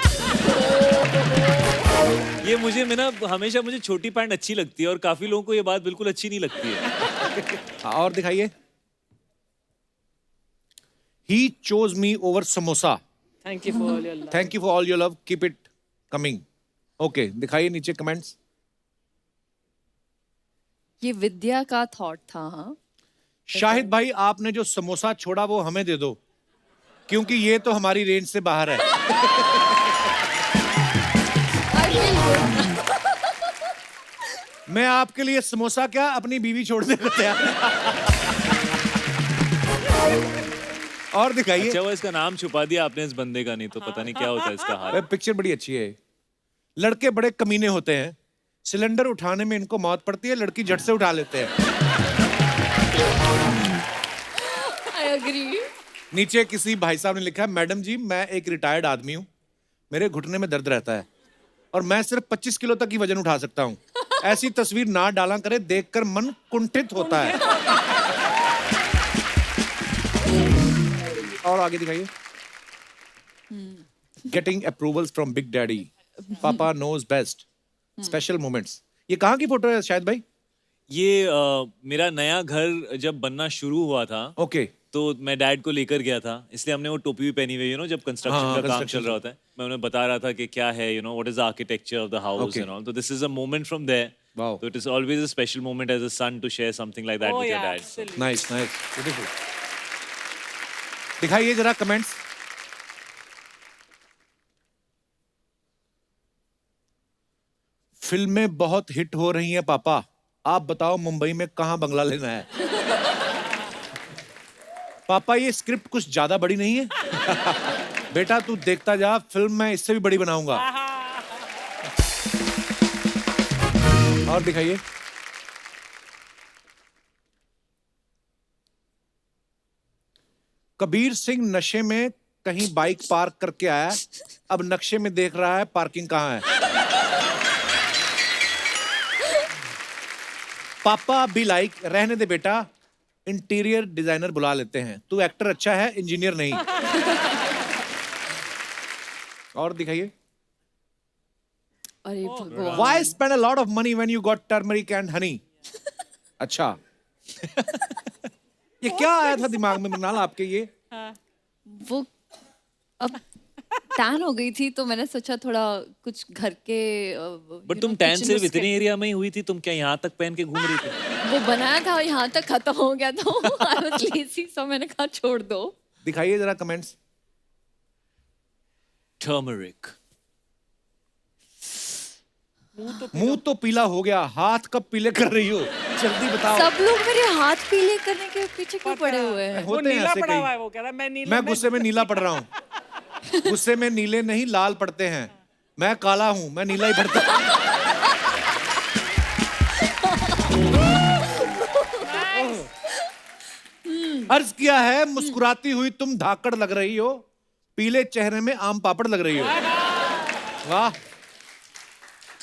ये मुझे मैं ना हमेशा मुझे छोटी पैंट अच्छी लगती है और काफी लोगों को ये बात बिल्कुल अच्छी नहीं लगती है। हाँ, और दिखाइए। He chose me over samosa. Thank you for all your love. Thank you for all your love. Keep it coming. Okay, दिखाइए नीचे कमेंट्स। ये विद्या का थॉट था। हाँ, शाहिद भाई, आपने जो समोसा छोड़ा वो हमें दे दो, क्योंकि ये तो हमारी रेंज से बाहर है। मैं आपके लिए समोसा क्या, अपनी बीवी छोड़ने को तैयार। और दिखाइए। अच्छा, वो इसका नाम छुपा दिया आपने इस बंदे का, नहीं तो पता नहीं क्या होता है इसका हाल। पिक्चर बड़ी अच्छी है। लड़के बड़े कमीने होते हैं, सिलेंडर उठाने में इनको मौत पड़ती है, लड़की झट से उठा लेते हैं। I agree. नीचे किसी भाई साहब ने लिखा, मैडम जी मैं एक रिटायर्ड आदमी हूँ, मेरे घुटने में दर्द रहता है और मैं सिर्फ 25 किलो तक की वजन उठा सकता हूँ। ऐसी तस्वीर ना डाला करे, देखकर मन कुंठित होता है। और आगे दिखाइए। Getting approvals from big daddy, पापा नोज बेस्ट, स्पेशल मोमेंट्स। ये कहाँ की फोटो है शायद भाई? ये मेरा नया घर जब बनना शुरू हुआ था, ओके। तो मैं डैड को लेकर गया था, इसलिए हमने वो टोपी भी पहनी हुई, जब कंस्ट्रक्शन हाँ, का काम construction चल रहा होता है। मैं उन्हें बता रहा था कि क्या है, what is the architecture of the house and all. तो this is a moment from there. Wow. So it is always a special moment as a son to share something like that Oh with your yeah, dad. So. absolutely. Nice nice, beautiful. दिखाइए जरा comments. फिल्में बहुत hit हो रही हैं पापा, आप बताओ मुंबई में कहां बंगला लेना है? पापा ये स्क्रिप्ट कुछ ज्यादा बड़ी नहीं है? बेटा तू देखता जा, फिल्म मैं इससे भी बड़ी बनाऊंगा। और दिखाइए। कबीर सिंह नशे में कहीं बाइक पार्क करके आया, अब नक्शे में देख रहा है पार्किंग कहाँ है। पापा भी लाइक, रहने दे बेटा, इंटीरियर डिजाइनर बुला लेते हैं, तू एक्टर अच्छा है, इंजीनियर नहीं। और दिखाइए। अरे भगवान। Why spend a lot of money when you got turmeric and honey? अच्छा। ये क्या आया था दिमाग में मृणाल आपके ये? वो अब टैन हो गई थी तो मैंने सोचा थोड़ा कुछ घर के बट तुम टैन सिर्फ इतने एरिया में ही हुई थी, तुम क्या यहाँ तक पहन के घूम रही थी? वो बनाया था और यहाँ तक खत्म हो गया तो आई वाज लेजी, सो मैंने कहा छोड़ दो। दिखाइए जरा कमेंट्स। टर्मरिक। मुंह तो पीला हो गया, हाथ कब पीले कर रही हो, जल्दी बताओ। सब लोग मेरे हाथ पीले करने के पीछे क्यों पड़े हुए हैं? वो होते हैं नीला ऐसे पड़ा हुआ है, कई। वो कह रहा है मैं नीला। मैं गुस्से में नीला पड़ रहा हूँ। गुस्से में नीले नहीं लाल पड़ते हैं, मैं काला हूँ, मैं नीला ही पड़ता हूँ। अर्ज किया है, मुस्कुराती हुई तुम धाकड़ लग रही हो, पीले चेहरे में आम पापड़ लग रही हो। वाह।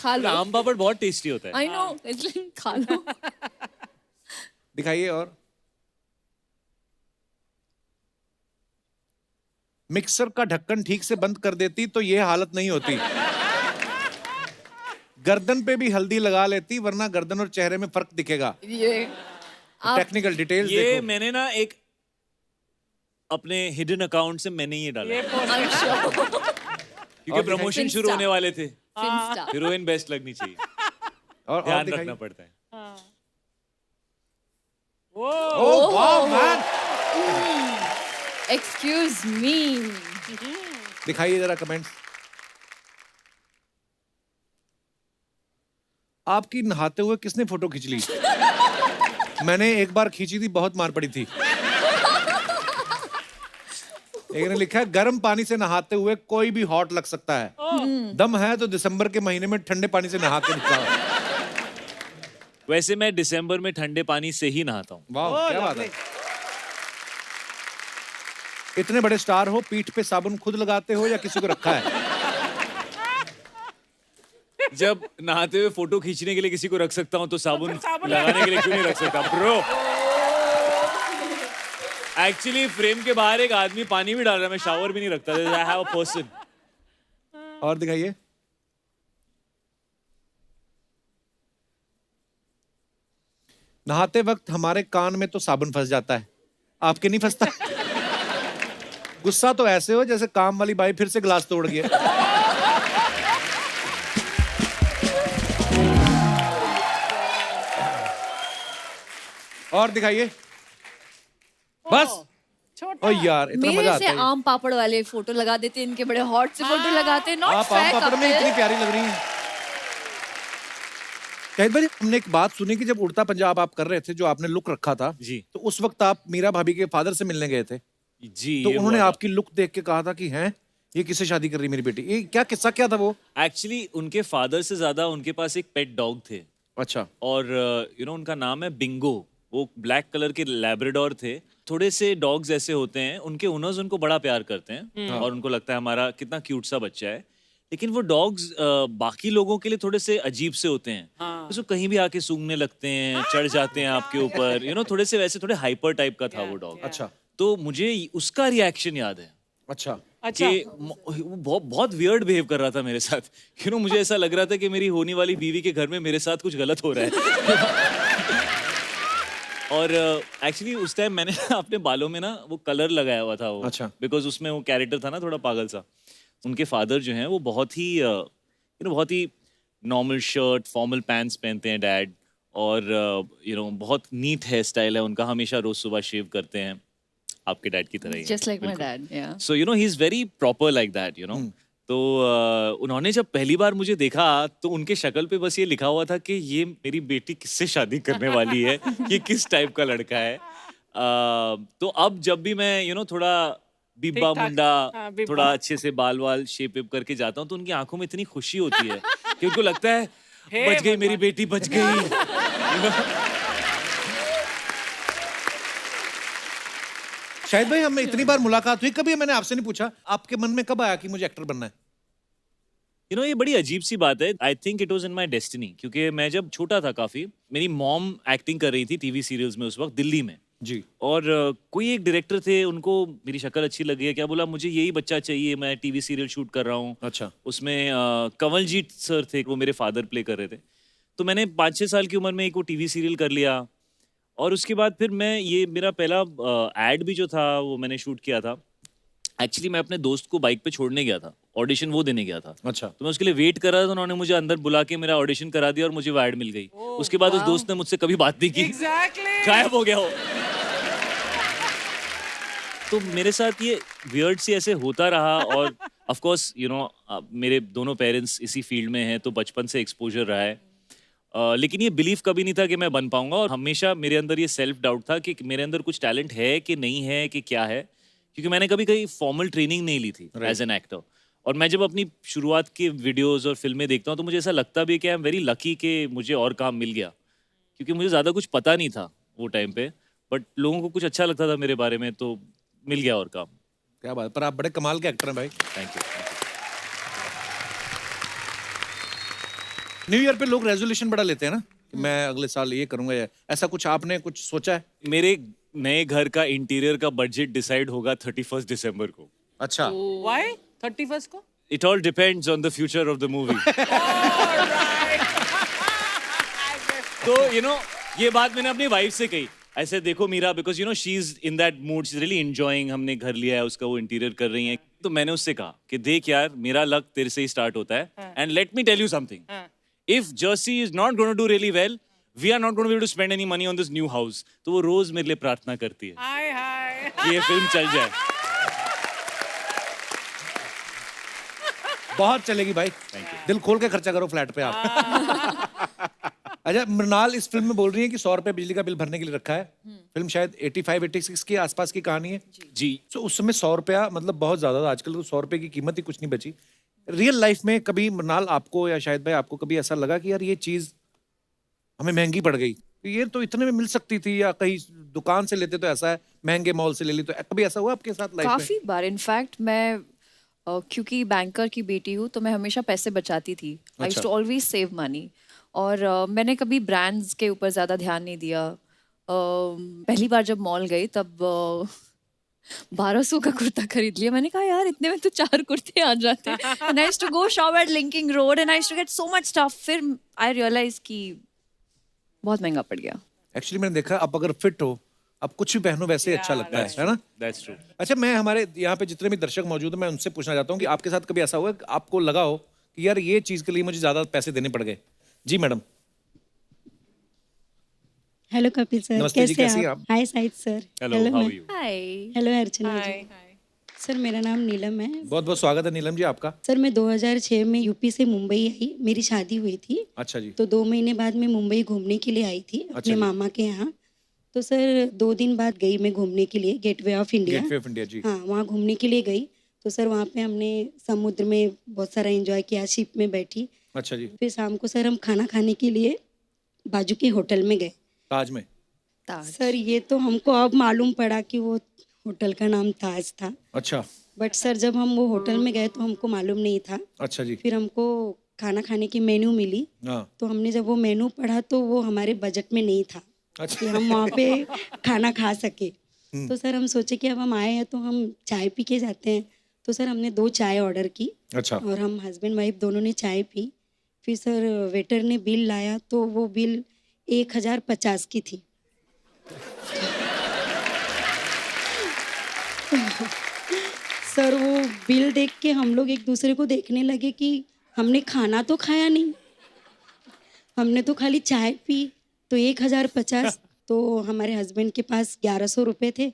खा लो। आम पापड़ बहुत टेस्टी होता है। आई नो, इसलिए खा लो। दिखाइए। और मिक्सर का ढक्कन ठीक से बंद कर देती तो ये हालत नहीं होती। गर्दन पे भी हल्दी लगा लेती, वरना गर्दन और चेहरे में फर्क दिखेगा। ये आप टेक्निकल डिटेल्स ये देखो। मैंने ना एक अपने हिडन अकाउंट से मैंने ये डाला ये I'm sure. क्योंकि प्रमोशन शुरू Finsta. होने वाले थे। Finsta. हीरोइन बेस्ट लगनी चाहिए, और ध्यान दिखाइए। रखना पड़ता है। ओह वाह मैन। Excuse me. दिखाइए जरा कमेंट्स। आपकी नहाते हुए किसने फोटो खींच ली? मैंने एक बार खींची थी, बहुत मार पड़ी थी। एक ने लिखा है, गर्म पानी से नहाते हुए कोई भी हॉट लग सकता है, दम है तो दिसंबर के महीने में ठंडे पानी से नहा के दिखाओ। वैसे मैं दिसंबर में ठंडे पानी से ही नहाता हूँ। वाह क्या बात है। इतने बड़े स्टार हो, पीठ पे साबुन खुद लगाते हो या किसी को रखा है? जब नहाते हुए फोटो खींचने के लिए किसी को रख सकता हूँ तो साबुन साबुन लगाने के लिए क्यों नहीं रख सकता ब्रो? एक्चुअली फ्रेम के बाहर एक आदमी पानी भी डाल रहा है, मैं शावर भी नहीं रखता। I have a person. और दिखाइए। नहाते वक्त हमारे कान में तो साबुन फंस जाता है, आपके नहीं फंसता? गुस्सा तो ऐसे हो जैसे काम वाली बाई फिर से गिलास तोड़ गया। और दिखाइए बस। छोटा। ओ यार इतना मेरे मजा से आता है। आम पापड़ वाले फोटो लगा देते हैं, इनके बड़े हॉट से फोटो लगाते हैं। नॉट आप आम फेयर पापड़ में इतनी प्यारी लग रही हैं। शाहिद भाई हमने एक बात सुनी कि जब उड़ता पंजाब आप कर रहे थे, जो आपने लुक रखा था जी। तो उस वक्त आप मीरा भाभी के फादर से मिलने गए थे, जी, तो ये उन्होंने हुआ था। आपकी लुक देख के कहा था कि हैं ये किससे शादी कर रही मेरी बेटी? ये क्या किस्सा क्या था वो? एक्चुअली उनके फादर से ज्यादा उनके पास एक पेट डॉग थे अच्छा और उनका नाम है बिंगो। वो ब्लैक कलर के लैब्राडोर थे। थोड़े से डॉग्स ऐसे होते हैं, उनके ओनर्स उनको बड़ा प्यार करते हैं और उनको लगता है हमारा कितना क्यूट सा बच्चा है। लेकिन वो डॉग्स बाकी लोगों के लिए थोड़े से अजीब से होते हैं। उसको कहीं भी आके सूंघने लगते हैं, चढ़ जाते हैं आपके ऊपर, थोड़े से वैसे थोड़े हाइपर टाइप का था वो डॉग। अच्छा तो मुझे उसका रिएक्शन याद है अच्छा कि वो बहुत वियर्ड बिहेव कर रहा था मेरे साथ। मुझे ऐसा लग रहा था कि मेरी होने वाली बीवी के घर में मेरे साथ कुछ गलत हो रहा है। और एक्चुअली उस टाइम मैंने अपने बालों में ना वो कलर लगाया हुआ था वो। अच्छा। बिकॉज उसमें वो कैरेक्टर था ना थोड़ा पागल सा। उनके फादर जो हैं वो बहुत ही बहुत ही नॉर्मल शर्ट फॉर्मल पैंट्स पहनते हैं डैड, और बहुत नीट हेयर स्टाइल है उनका, हमेशा रोज सुबह शेव करते हैं आपके डैड की तरह ही। Just like my dad. या so he is very proper like that तो उन्होंने जब पहली बार मुझे देखा तो उनके शक्ल पे बस ये लिखा हुआ था कि ये मेरी बेटी किससे शादी करने वाली है, ये किस टाइप का लड़का है। तो अब जब भी मैं थोड़ा बिब्बा ठीक-ठाक, मुंडा हाँ, बिब्बा। थोड़ा अच्छे से बाल वाल शेप वेप करके जाता हूँ तो उनकी आंखों में इतनी खुशी होती है कि उनको लगता है हे बच गई मेरी भगवान। बेटी, बच गई। शाहिद भाई हमें इतनी बार मुलाकात हुई, कभी मैंने आपसे नहीं पूछा आपके मन में कब आया कि मुझे एक्टर बनना है? ये बड़ी अजीब सी बात है। I think it was in my destiny, क्योंकि मैं जब छोटा था काफी, मेरी मॉम एक्टिंग कर रही थी टीवी सीरियल्स में उस वक्त दिल्ली में। जी और कोई एक डायरेक्टर थे, उनको मेरी शक्ल अच्छी लगी है, क्या बोला मुझे यही बच्चा चाहिए, मैं टीवी सीरियल शूट कर रहा हूँ। अच्छा उसमें कंवलजीत सर थे, वो मेरे फादर प्ले कर रहे थे। तो मैंने 5-6 साल की उम्र में एक वो टीवी सीरियल कर लिया, और उसके बाद फिर मैं ये मेरा पहला एड भी जो था वो मैंने शूट किया था। एक्चुअली मैं अपने दोस्त को बाइक पे छोड़ने गया था, ऑडिशन वो देने गया था। अच्छा तो मैं उसके लिए वेट कर रहा था, तो उन्होंने मुझे अंदर बुला के मेरा ऑडिशन करा दिया और मुझे वो एड मिल गई। उसके बाद उस दोस्त ने मुझसे कभी बात नहीं की, Exactly. गायब हो गया हो। तो मेरे साथ ये वियर्ड सी ऐसे होता रहा, और ऑफ कोर्स मेरे दोनों पेरेंट्स इसी फील्ड में हैं, तो बचपन से एक्सपोजर रहा है। लेकिन ये बिलीव कभी नहीं था कि मैं बन पाऊंगा, और हमेशा मेरे अंदर ये सेल्फ डाउट था कि मेरे अंदर कुछ टैलेंट है कि नहीं है, कि क्या है, क्योंकि मैंने कभी कहीं फॉर्मल ट्रेनिंग नहीं ली थी एज एन एक्टर। और मैं जब अपनी शुरुआत के वीडियोस और फिल्में देखता हूँ तो मुझे ऐसा लगता भी है कि आई एम वेरी लकी कि मुझे और काम मिल गया, क्योंकि मुझे ज़्यादा कुछ पता नहीं था वो टाइम पे, बट लोगों को कुछ अच्छा लगता था मेरे बारे में, तो मिल गया और काम। क्या बात, पर आप बड़े कमाल के एक्टर हैं भाई। Thank you. न्यू ईयर पे लोग रेजोल्यूशन बड़ा लेते हैं ना कि मैं अगले साल ये करूंगा, या ऐसा कुछ आपने कुछ सोचा है? मेरे नए घर का इंटीरियर का बजट डिसाइड होगा 31 दिसंबर को। अच्छा Why? 31st को? It all depends on the future of the movie. तो ये बात मैंने अपनी वाइफ से कही, ऐसे देखो Meera, because she is in that mood, she is really enjoying, हमने घर लिया है उसका, वो इंटीरियर कर रही है। तो मैंने उससे कहा कि देख यार, मेरा लक तेरे से ही स्टार्ट होता है, and let me tell you something, if Jersey is not going to do really well, we are not going to be able to spend any money on this new house. तो वो रोज मेरे लिए प्रार्थना करती है Hi. कि ये film चल जाए। बहुत चलेगी भाई, दिल खोल के खर्चा करो फ्लैट पे आप। अच्छा, मृणाल इस फिल्म में बोल रही है कि 100 रुपए बिजली का बिल भरने के लिए रखा है। फिल्म शायद 85-86 के आसपास की कहानी है जी। तो उस समय 100 रुपया मतलब बहुत ज्यादा था, आजकल तो 100 रुपए की कीमत ही कुछ नहीं बची। रियल लाइफ में कभी मृणाल आपको या शायद भाई आपको कभी ऐसा लगा कि यार ये चीज हमें महंगी पड़ गई, ये तो इतने में मिल सकती थी, या कहीं दुकान से लेते तो ऐसा है, महंगे मॉल से ले ली, तो कभी ऐसा हुआ आपके साथ लाइफ में? काफी बार। इनफैक्ट मैं क्योंकि बैंकर की बेटी हूँ तो मैं हमेशा पैसे बचाती थी। I used to always save money, और मैंने कभी ब्रांड्स के ऊपर ज़्यादा ध्यान नहीं दिया। पहली बार जब मॉल गई तब 1200 का कुर्ता खरीद लिया। मैंने कहा यार इतने में तो 4 कुर्ते आ जाते। And I used to go shop at Linking Road and I used to get so much stuff. फिर आई रियलाइज कि बहुत महंगा पड़ गया। एक्चुअली मैंने देखा आप अगर फिट हो, आप कुछ भी पहनो वैसे ही अच्छा लगता है ना? That's true. अच्छा, मैं हमारे यहाँ पे जितने भी दर्शक मौजूद हैं, मैं उनसे पूछना चाहता हूँ कि आपके साथ कभी ऐसा हुआ कि आपको लगा हो कि यार ये चीज के लिए मुझे ज्यादा पैसे देने पड़ गए? जी मैडम। हेलो कपिल सर, नमस्ते जी, कैसी कैसे हैं आप? आप? Hi Sayed sir. Hello, how ma'am. Are you? Hi. Hello Archana Hi, जी। hi. सर मेरा नाम नीलम है। बहुत बहुत स्वागत है नीलम जी आपका। सर मैं 2006 में यूपी से मुंबई आई, मेरी शादी हुई थी। अच्छा जी। तो 2 महीने बाद मैं मुंबई घूमने के लिए आई थी अच्छा अपने जी। मामा के यहाँ। तो सर 2 दिन बाद गई मैं घूमने के लिए gateway of India. Gateway of India जी। हाँ, वहाँ घूमने के लिए गई। तो सर वहाँ पे हमने समुद्र में बहुत सारा एंजॉय किया, शिप में बैठी। अच्छा जी। फिर शाम को सर हम खाना खाने के लिए बाजू के होटल में गए। ताज में? ताज। सर ये तो हमको अब मालूम पड़ा कि वो होटल का नाम ताज था। अच्छा बट सर जब हम वो होटल में गए तो हमको मालूम नहीं था। अच्छा जी। फिर हमको खाना खाने की मेन्यू मिली। हाँ तो हमने जब वो मेन्यू पढ़ा तो वो हमारे बजट में नहीं था कि अच्छा। हम वहाँ पे खाना खा सके। तो सर हम सोचे कि अब हम आए हैं तो हम चाय पी के जाते हैं। तो सर हमने 2 चाय ऑर्डर की अच्छा और हम हस्बैंड वाइफ दोनों ने चाय पी। फिर सर वेटर ने बिल लाया तो वो बिल 1050 की थी। सर वो बिल देख के हम लोग एक दूसरे को देखने लगे कि हमने खाना तो खाया नहीं, हमने तो खाली चाय पी। तो 1050 तो हमारे हस्बैंड के पास 1100 रुपये थे,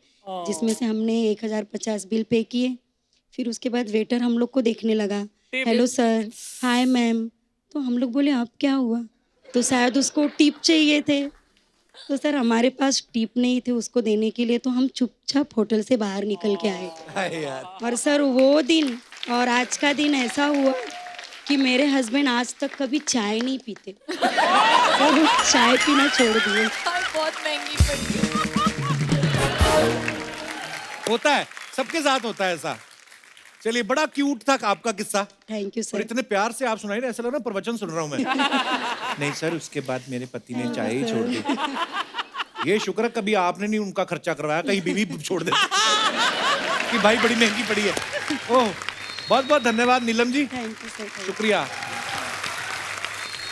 जिसमें से हमने 1050 बिल पे किए। फिर उसके बाद वेटर हम लोग को देखने लगा, हेलो सर, हाय मैम। तो हम लोग बोले अब क्या हुआ? तो शायद उसको टिप चाहिए थे। तो सर हमारे पास टिप नहीं थे उसको देने के लिए, तो हम चुपचाप होटल से बाहर निकल के आए। हाय यार। और सर वो दिन और आज का दिन ऐसा हुआ कि मेरे हस्बैंड आज तक कभी चाय नहीं पीते और वो चाय पीना छोड़ दिए। बहुत महंगी पड़ी। होता है, सबके साथ होता है ऐसा। चलिए, बड़ा क्यूट था आपका किस्सा थैंक यू और सर। इतने प्यार से आप सुनाई ना, ऐसा लग रहा है प्रवचन सुन रहा हूँ मैं। नहीं सर, उसके बाद मेरे पति ने चाय ही छोड़ दी। ये शुक्र है कभी आपने नहीं उनका खर्चा करवाया, कहीं बीवी छोड़ दे कि भाई बड़ी महंगी पड़ी है। ओह, बहुत बहुत धन्यवाद Neelam ji, thank you sir. शुक्रिया।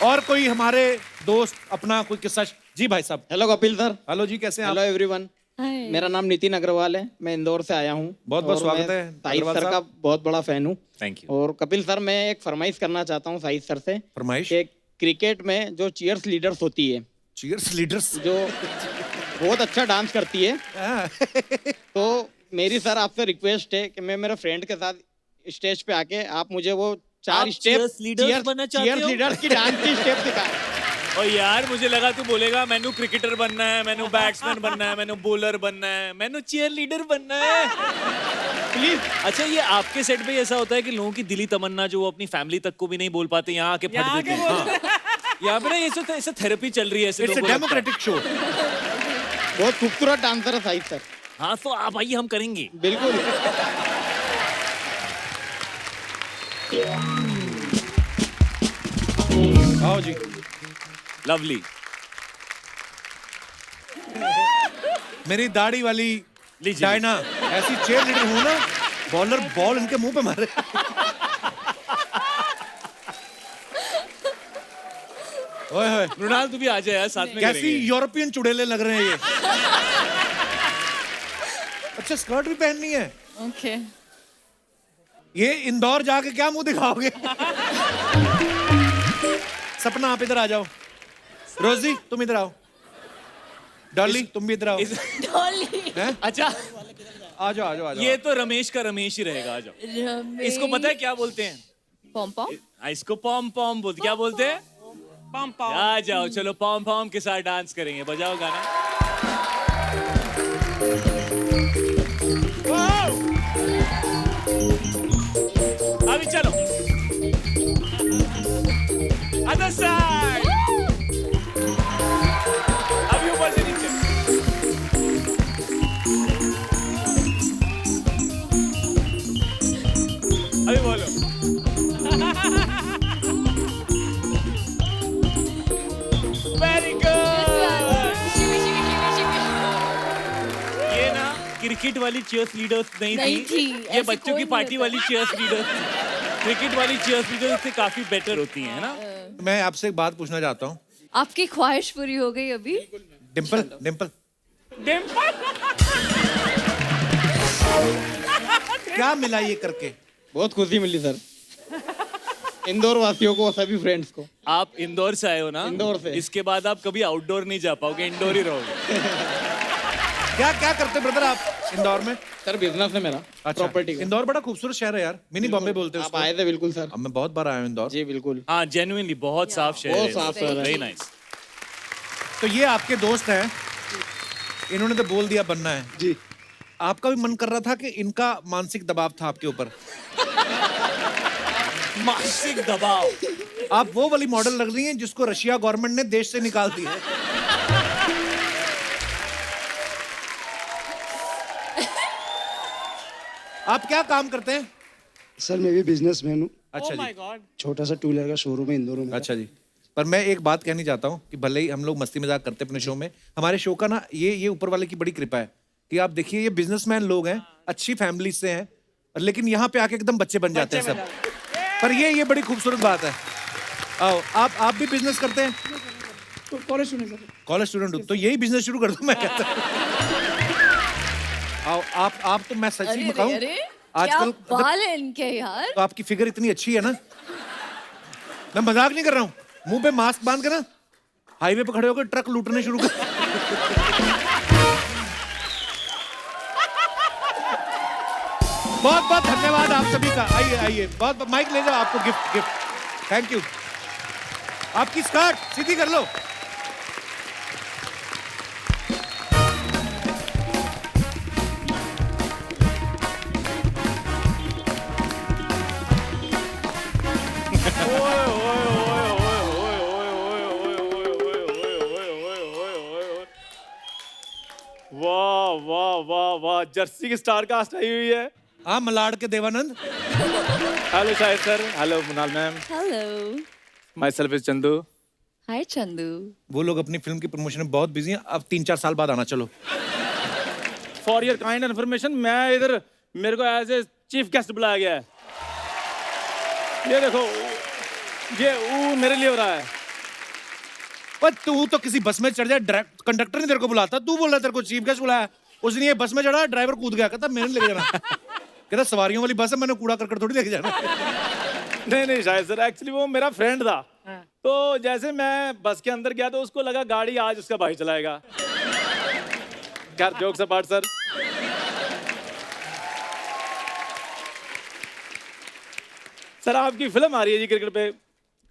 और कोई हमारे दोस्त अपना कोई किस्सा? जी भाई साहब। Hello Kapil sir. हेलो जी, कैसे हैं हेलो आप? एवरीवन। मेरा नाम नितिन अग्रवाल है, मैं इंदौर से आया हूँ। बहुत बहुत और स्वागत मैं है, साहिद अग्रवाल सर का साहब। बहुत बड़ा फैन हूँ। Thank you. और कपिल सर, मैं एक फरमाइश करना चाहता हूँ साहिद सर से फरमाइश? कि क्रिकेट में जो चीयर्स लीडर्स होती है, चीयर्स लीडर्स। जो बहुत अच्छा डांस करती है, तो मेरी सर आपसे रिक्वेस्ट है कि मैं मेरे फ्रेंड के साथ स्टेज पे आके आप मुझे वो 4 आप स्टेप cheers leaders बनना चाहते चीयर्स हो? लीडर्स की डांस की स्टेप सिखाएं। और यार मुझे लगा तू बोलेगा मैंने क्रिकेटर बनना है, मैंने बैट्समैन बनना है, मैंने बॉलर बनना है, मैंने चीयर लीडर बनना है। प्लीज। अच्छा, ये आपके सेट पे ऐसा होता है कि लोगों की दिली तमन्ना जो वो अपनी फैमिली तक को भी नहीं बोल पाते, यहाँ आके फट देते हैं। हाँ। यहाँ पे ना ऐसे थेरेपी चल रही है ऐसे इट्स लोगों को लगता है। Democratic show. बहुत खूबसूरत डांसर है साहिद सर। हाँ, तो आप आइए, हम करेंगे। बिल्कुल। आओ जी। लवली। मेरी दाढ़ी वाली लीजिए। डायना ऐसी चेयर लीडर हो ना, बॉलर बॉल इनके मुंह पे मारे। ओए होए, मृणाल तू भी आ जाए यार, साथ में कैसी करेंगे। यूरोपियन चुड़ैले लग रहे हैं ये। अच्छा, स्कर्ट भी पहननी है? ओके। ये इंदौर जाके क्या मुंह दिखाओगे? सपना आप इधर आ जाओ। रोजी तुम इधर आओ। डॉली तुम भी इधर आओ। डॉली। हैं? अच्छा, आ जाओ आ जाओ आ जाओ। ये तो रमेश का रमेश ही रहेगा। आ जाओ। इसको पता है क्या बोलते हैं? पॉम पॉम। इसको पॉम पॉम बोलते, क्या बोलते हैं? Pom pom. आ जाओ, चलो पॉम पॉम के साथ डांस करेंगे। बजाओ गाना। अभी चलो। Other side. अभी ऊपर से नीचे। अभी बोलो। Very good. ये ना क्रिकेट वाली चीयर्स लीडर्स नहीं नहीं थी, थी, ये ऐसी बच्चों कोई की नहीं पार्टी होता। वाली चीयर्स लीडर्स थी। क्रिकेट वाली चीयर्स लीडर्स से काफी बेटर होती हैं, है ना? मैं आपसे एक बात पूछना चाहता हूँ। आपकी ख्वाहिश पूरी हो गई अभी? डिम्पल डिम्पल डिम्पल क्या मिला ये करके? बहुत खुशी मिली सर, इंदौर वासियों को, सभी फ्रेंड्स को। आप इंदौर से आए हो ना? इंदौर से। इसके बाद आप कभी आउटडोर नहीं जा पाओगे, इंडोर ही रहोगे। क्या क्या करते ब्रदर आप इंदौर में? सर बिजनेस है मेरा, प्रॉपर्टी का। इंदौर बड़ा खूबसूरत शहर है यार, मिनी बॉम्बे बोलते हैं आप उसको। आए थे बिल्कुल सर। अब मैं बहुत बार आया हूँ इंदौर। जी बिल्कुल। हाँ जेन्युइनली बहुत साफ शहर बहुत है, साफ शहर है। Very nice. तो ये आपके दोस्त हैं, इन्होंने तो बोल दिया बनना है जी। आपका भी मन कर रहा था कि इनका मानसिक दबाव था आपके ऊपर? मानसिक दबाव? आप वो वाली मॉडल लग रही हैं जिसको रशिया गवर्नमेंट ने देश से निकाल दिया है। आप क्या काम करते हैं? सर मैं भी बिजनेसमैन हूँ। अच्छा Oh my जी। God. छोटा सा टू व्हीलर का शोरूम है इंदौर में। अच्छा जी। पर मैं एक बात कहनी चाहता हूँ कि भले ही हम लोग मस्ती मजाक करते हैं अपने शो में, हमारे शो का ना ये ऊपर वाले की बड़ी कृपा है कि आप देखिए ये बिजनेसमैन लोग हैं, अच्छी फैमिली से हैं, और लेकिन यहाँ पे आके एकदम बच्चे बन जाते हैं सब। पर ये बड़ी खूबसूरत बात है। आओ आप भी बिजनेस करते हैं? College student sir. College student हो तो यही बिजनेस शुरू कर दो, मैं कहता हूँ। आओ आप तो मैं सच्ची अरे बताऊं अरे आजकल क्या बाल है इनके यार। तो आपकी फिगर इतनी अच्छी है ना, मैं मजाक नहीं कर रहा हूँ, मुंह पे मास्क बांध कर ना हाईवे पे खड़े होकर ट्रक लूटने शुरू कर। बहुत बहुत धन्यवाद आप सभी का। आइए आइए, बहुत माइक ले जाओ, आपको गिफ्ट। Thank you. आपकी स्कर्ट सीधी कर लो। वाह वाह वाह वाह, जर्सी की स्टार कास्ट आई हुई है। हाँ, मलाड के Devanand. Hello Shahid sir, hello Munal ma'am, hello, my self is Chandu. Hi Chandu. वो लोग अपनी फिल्म की प्रमोशन में बहुत बिजी हैं, अब 3-4 साल बाद आना। चलो। फॉर योर काइंड इन्फॉर्मेशन, मैं इधर मेरे को एज ए चीफ गेस्ट बुलाया गया है। ये देखो, ये वो मेरे लिए हो रहा है। पर तू तो किसी बस में चढ़ जाए, कंडक्टर ने तेरे को बुलाता, तू बोल रहा तेरे को चीफ गेस्ट बुलाया। उस दिन ये बस में चढ़ा, ड्राइवर कूद गया, कहता मैंने लेके जाना। कहता सवारियों वाली बस है, मैंने कूड़ा करकट थोड़ी लेके जाना। नहीं शायद सर, एक्चुअली वो मेरा फ्रेंड था। तो जैसे मैं बस के अंदर गया तो उसको लगा गाड़ी आज उसका भाई चलाएगा। खैर जोक्स अपार्ट सर, सर आपकी फिल्म आ रही है जी क्रिकेट पे,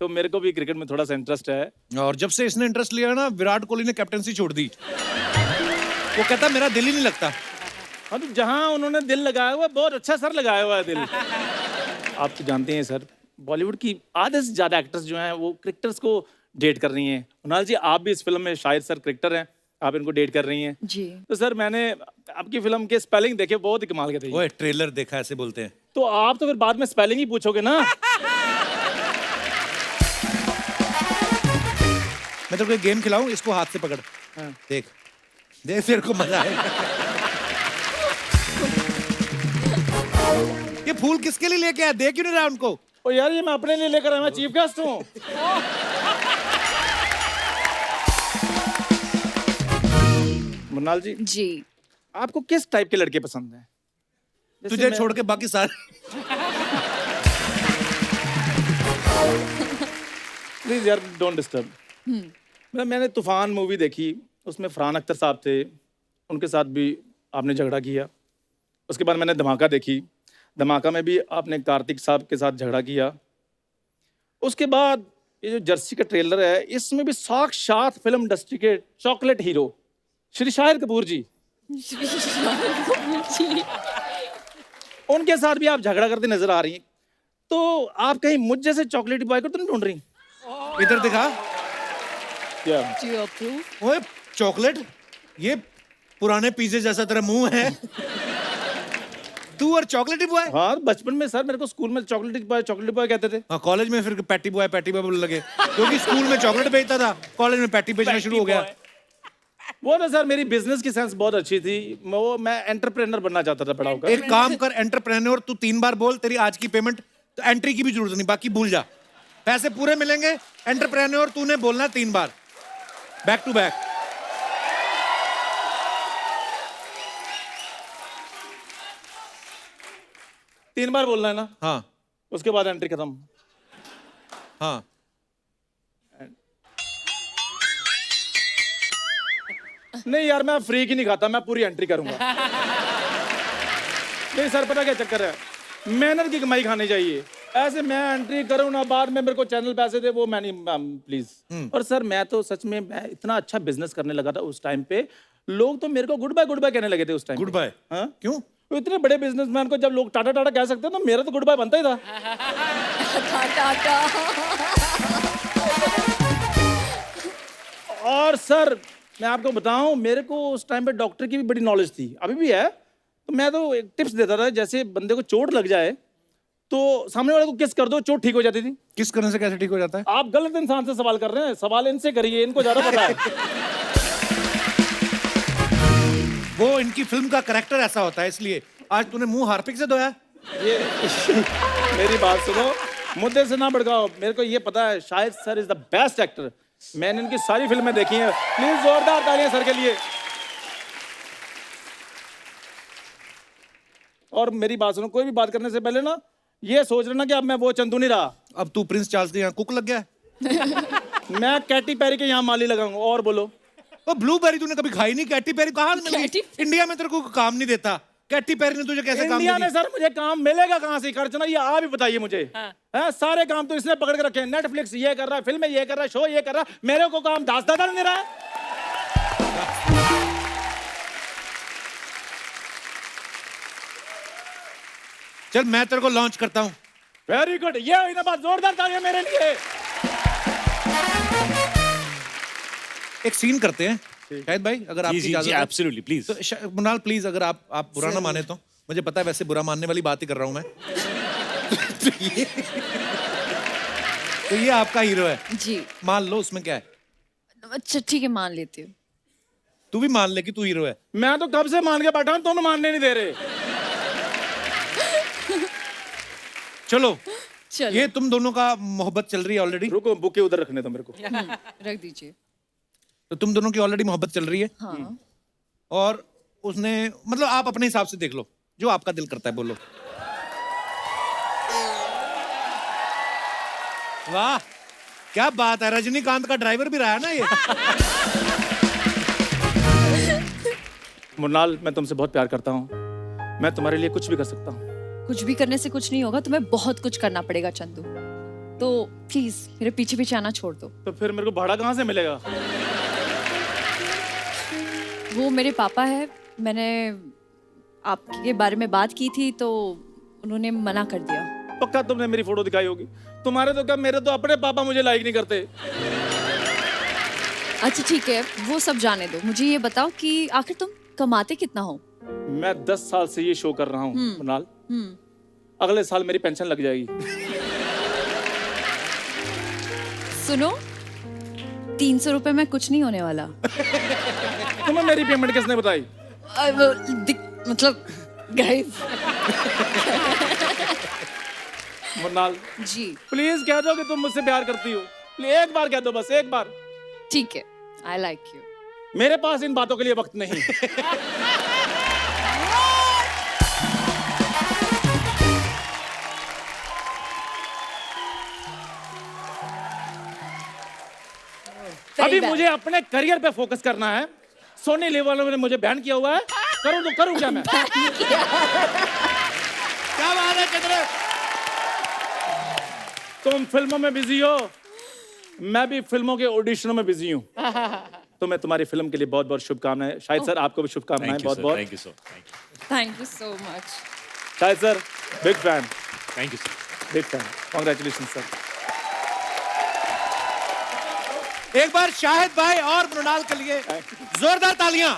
तो मेरे को भी क्रिकेट में थोड़ा सा इंटरेस्ट है। और जब से इसने इंटरेस्ट लिया ना, विराट कोहली ने कैप्टनसी छोड़ दी। वो कहता मेरा दिल ही नहीं लगता। हाँ तो जहाँ उन्होंने दिल लगाया हुआ है, बहुत अच्छा सर लगाया हुआ है दिल। आप तो जानते हैं सर, बॉलीवुड की आधे से ज्यादा एक्टर्स जो हैं वो क्रिकेटर्स को डेट कर रही हैं। उनाल जी, आप भी इस फिल्म में शायद सर क्रिकेटर हैं, आप इनको डेट कर रही हैं। जी। तो सर मैंने आपकी फिल्म के स्पेलिंग देखे, बहुत ही कमाल के थे। ओए, ट्रेलर देखा ऐसे बोलते हैं। तो आप तो फिर बाद में स्पेलिंग ही पूछोगे ना। मैं तेरे को एक गेम खिलाऊं, इसको हाथ से पकड़। हाँ। देख तेरे को मजा आएगा। ये फूल किसके लिए लेके आया, देख क्यों नहीं रहा उनको? ओ यार, ये मैं अपने लिए लेकर आया, मैं चीफ गेस्ट हूँ। मुन्नाल जी, जी। आपको किस टाइप के लड़के पसंद हैं? तुझे छोड़ के बाकी सारे। प्लीज यार डोंट डिस्टर्ब। मैंने तूफान मूवी देखी, उसमें फरहान अख्तर साहब थे, उनके साथ भी आपने झगड़ा किया। उसके बाद मैंने धमाका देखी, धमाका में भी आपने कार्तिक साहब के साथ झगड़ा किया। उसके बाद ये जो जर्सी का ट्रेलर है, इसमें भी साक्षात फिल्म इंडस्ट्री के चॉकलेट हीरो श्री शाहिद कपूर जी, उनके साथ भी आप झगड़ा करते नजर आ रही हैं। तो आप कहीं मुझ जैसे चॉकलेटी बॉय को तो नहीं ढूंढ रही? इधर दिखा। क्या? Do you approve? ओए चॉकलेट, ये पुराने पिज्जे जैसा तेरा मुंह है। तू और चॉकलेटी बॉय? हाँ, बचपन में सर मेरे को स्कूल में चॉकलेटी बॉय कहते थे। हाँ, कॉलेज में फिर पैटी बॉय बोलने लगे, क्योंकि स्कूल में चॉकलेट बेचता था, कॉलेज में पैटी बेचना शुरू हो गया। वो ना सर, मेरी बिजनेस की सेंस बहुत अच्छी थी, मैं एंटरप्रेन्योर बनना चाहता था पढ़ा होकर। एक काम कर, एंटरप्रेन्योर तू 3 बार बोल, तेरी आज की पेमेंट तो एंट्री की भी जरूरत नहीं, बाकी भूल जा, पैसे पूरे मिलेंगे। एंटरप्रेन्योर तूने बोलना 3 बार, बैक टू बैक। 3 बार बोलना है ना, हाँ उसके बाद एंट्री खत्म। हाँ। नहीं यार, मैं फ्री की नहीं खाता, मैं पूरी एंट्री करूंगा। नहीं सर, पता क्या चक्कर है, मेहनत की कमाई खानी चाहिए। ऐसे मैं एंट्री करूं ना, बाद में मेरे को चैनल पैसे दे, वो मैं नहीं, प्लीज। और सर मैं तो सच में, मैं इतना अच्छा बिजनेस करने लगा था उस टाइम पे, लोग तो मेरे को गुड बाय कहने लगे थे उस टाइम। Good bye? हाँ क्यों? तो इतने बड़े बिजनेसमैन को जब लोग टाटा टाटा कह सकते हैं, तो मेरा तो गुड बाय बनता ही था। और सर मैं आपको बताऊं, मेरे को उस टाइम पे डॉक्टर की भी बड़ी नॉलेज थी, अभी भी है। तो मैं तो एक टिप्स देता था, जैसे बंदे को चोट लग जाए तो सामने वाले को किस कर दो, चोट ठीक हो जाती थी। किस करने से कैसे ठीक हो जाता है? आप गलत इंसान से सवाल कर रहे हैं, सवाल इनसे करिए, इनको ज्यादा पता है। वो इनकी फिल्म का कैरेक्टर ऐसा होता है, इसलिए। आज तूने मुंह हार्पिक से धोया? ये मेरी बात सुनो, मुद्दे से ना भड़काओ। मेरे को ये पता है, Shahid sir is the best actor. मैंने इनकी सारी फिल्में देखी हैं। प्लीज जोरदार तालियां सर के लिए। और मेरी बात सुनो, कोई भी बात करने से पहले ना ये सोच लेना कि अब मैं वो चंदू नहीं रहा। अब तू प्रिंस चार्ल्स के यहाँ कुक लग गया है? मैं कैटी पेरी के यहाँ माली लगाऊंगा। और बोलो। वो ब्लूबेरी तूने कभी खाई नहीं? कैटी पेरी कहाँ से मिली? इंडिया में तेरे को काम नहीं देता, कैटी पेरी ने तुझे कैसे काम इंडिया दिया? में सर मुझे काम मिलेगा कहाँ से? खर्चना ये आप ही बताइए मुझे। हाँ, सारे काम तो इसने पकड़ के रखे हैं। नेटफ्लिक्स ये कर रहा है, फिल्में ये कर रहा है, शो ये कर रहा है, मेरे को काम दास दादा नहीं दे रहा है। चल मैं तेरे को लॉन्च करता हूँ। वेरी गुड, ये हुई ना बात। जोरदार तालियां मेरे लिए। एक सीन करते हैं शाहिद भाई, अगर आपकी इजाजत है। Absolutely please. तो मुनाल प्लीज, अगर आप बुरा ना माने तो। मुझे पता है वैसे बुरा मानने वाली बात ही कर रहा हूँ मैं। तो ये आपका हीरो है जी। मान लो, उसमें क्या है? अच्छा ठीक है, मान लेती हूँ। तू भी मान ले कि तू हीरो है। मैं तो कब से मान के बैठा हूँ, तुम मानने नहीं दे रहे। चलो चलो ये तुम दोनों का मोहब्बत चल रही है ऑलरेडी। रुको, बुके उधर रखने दो मेरे को। रख दीजिए। तो तुम दोनों की ऑलरेडी मोहब्बत चल रही है। हाँ। और उसने, मतलब आप अपने हिसाब से देख लो, जो आपका दिल करता है बोलो। वाह क्या बात है, रजनीकांत का ड्राइवर भी रहा है ना ये। मुन्नाल, मैं तुमसे बहुत प्यार करता हूँ, मैं तुम्हारे लिए कुछ भी कर सकता हूँ। कुछ भी करने से कुछ नहीं होगा, तुम्हें बहुत कुछ करना पड़ेगा चंदू। तो प्लीज मेरे पीछे पीछे आना छोड़ दो। तो फिर मेरे को भाड़ा कहाँ से मिलेगा? वो मेरे पापा है, मैंने आपके बारे में बात की थी तो उन्होंने मना कर दिया। पक्का तुमने मेरी फोटो दिखाई होगी। तुम्हारे तो क्या, मेरे तो अपने पापा मुझे लाइक नहीं करते। अच्छा ठीक है, वो सब जाने दो। मुझे ये बताओ कि आखिर तुम कमाते कितना हो? मैं 10 साल से ये शो कर रहा हूँ मुन्नाल। अगले साल मेरी पेंशन लग जाएगी। सुनो, 300 रुपए में कुछ नहीं होने वाला। तुम्हें मेरी पेमेंट किसने बताई? मतलब गाइस। मुन्नाल जी प्लीज कह दो कि तुम मुझसे प्यार करती हो। एक बार कह दो, बस एक बार। ठीक है, आई लाइक यू। मेरे पास इन बातों के लिए वक्त नहीं। अभी मुझे अपने करियर पे फोकस करना है। सोनी लिव वालों ने मुझे बैन किया हुआ है। करूं तो करूं क्या मैं? क्या बात है चंद्र? तुम फिल्मों में बिजी हो, मैं भी फिल्मों के ऑडिशनों में बिजी हूँ। तो मैं तुम्हारी फिल्म के लिए बहुत बहुत शुभकामनाएं। शाहिद सर आपको भी शुभकामनाएं बहुत बहुत। Thank you sir. Thank you so much. Shahid sir big fan. Thank you sir. Big fan. Congratulation sir. एक बार शाहिद भाई और मृणाल के लिए जोरदार तालियां।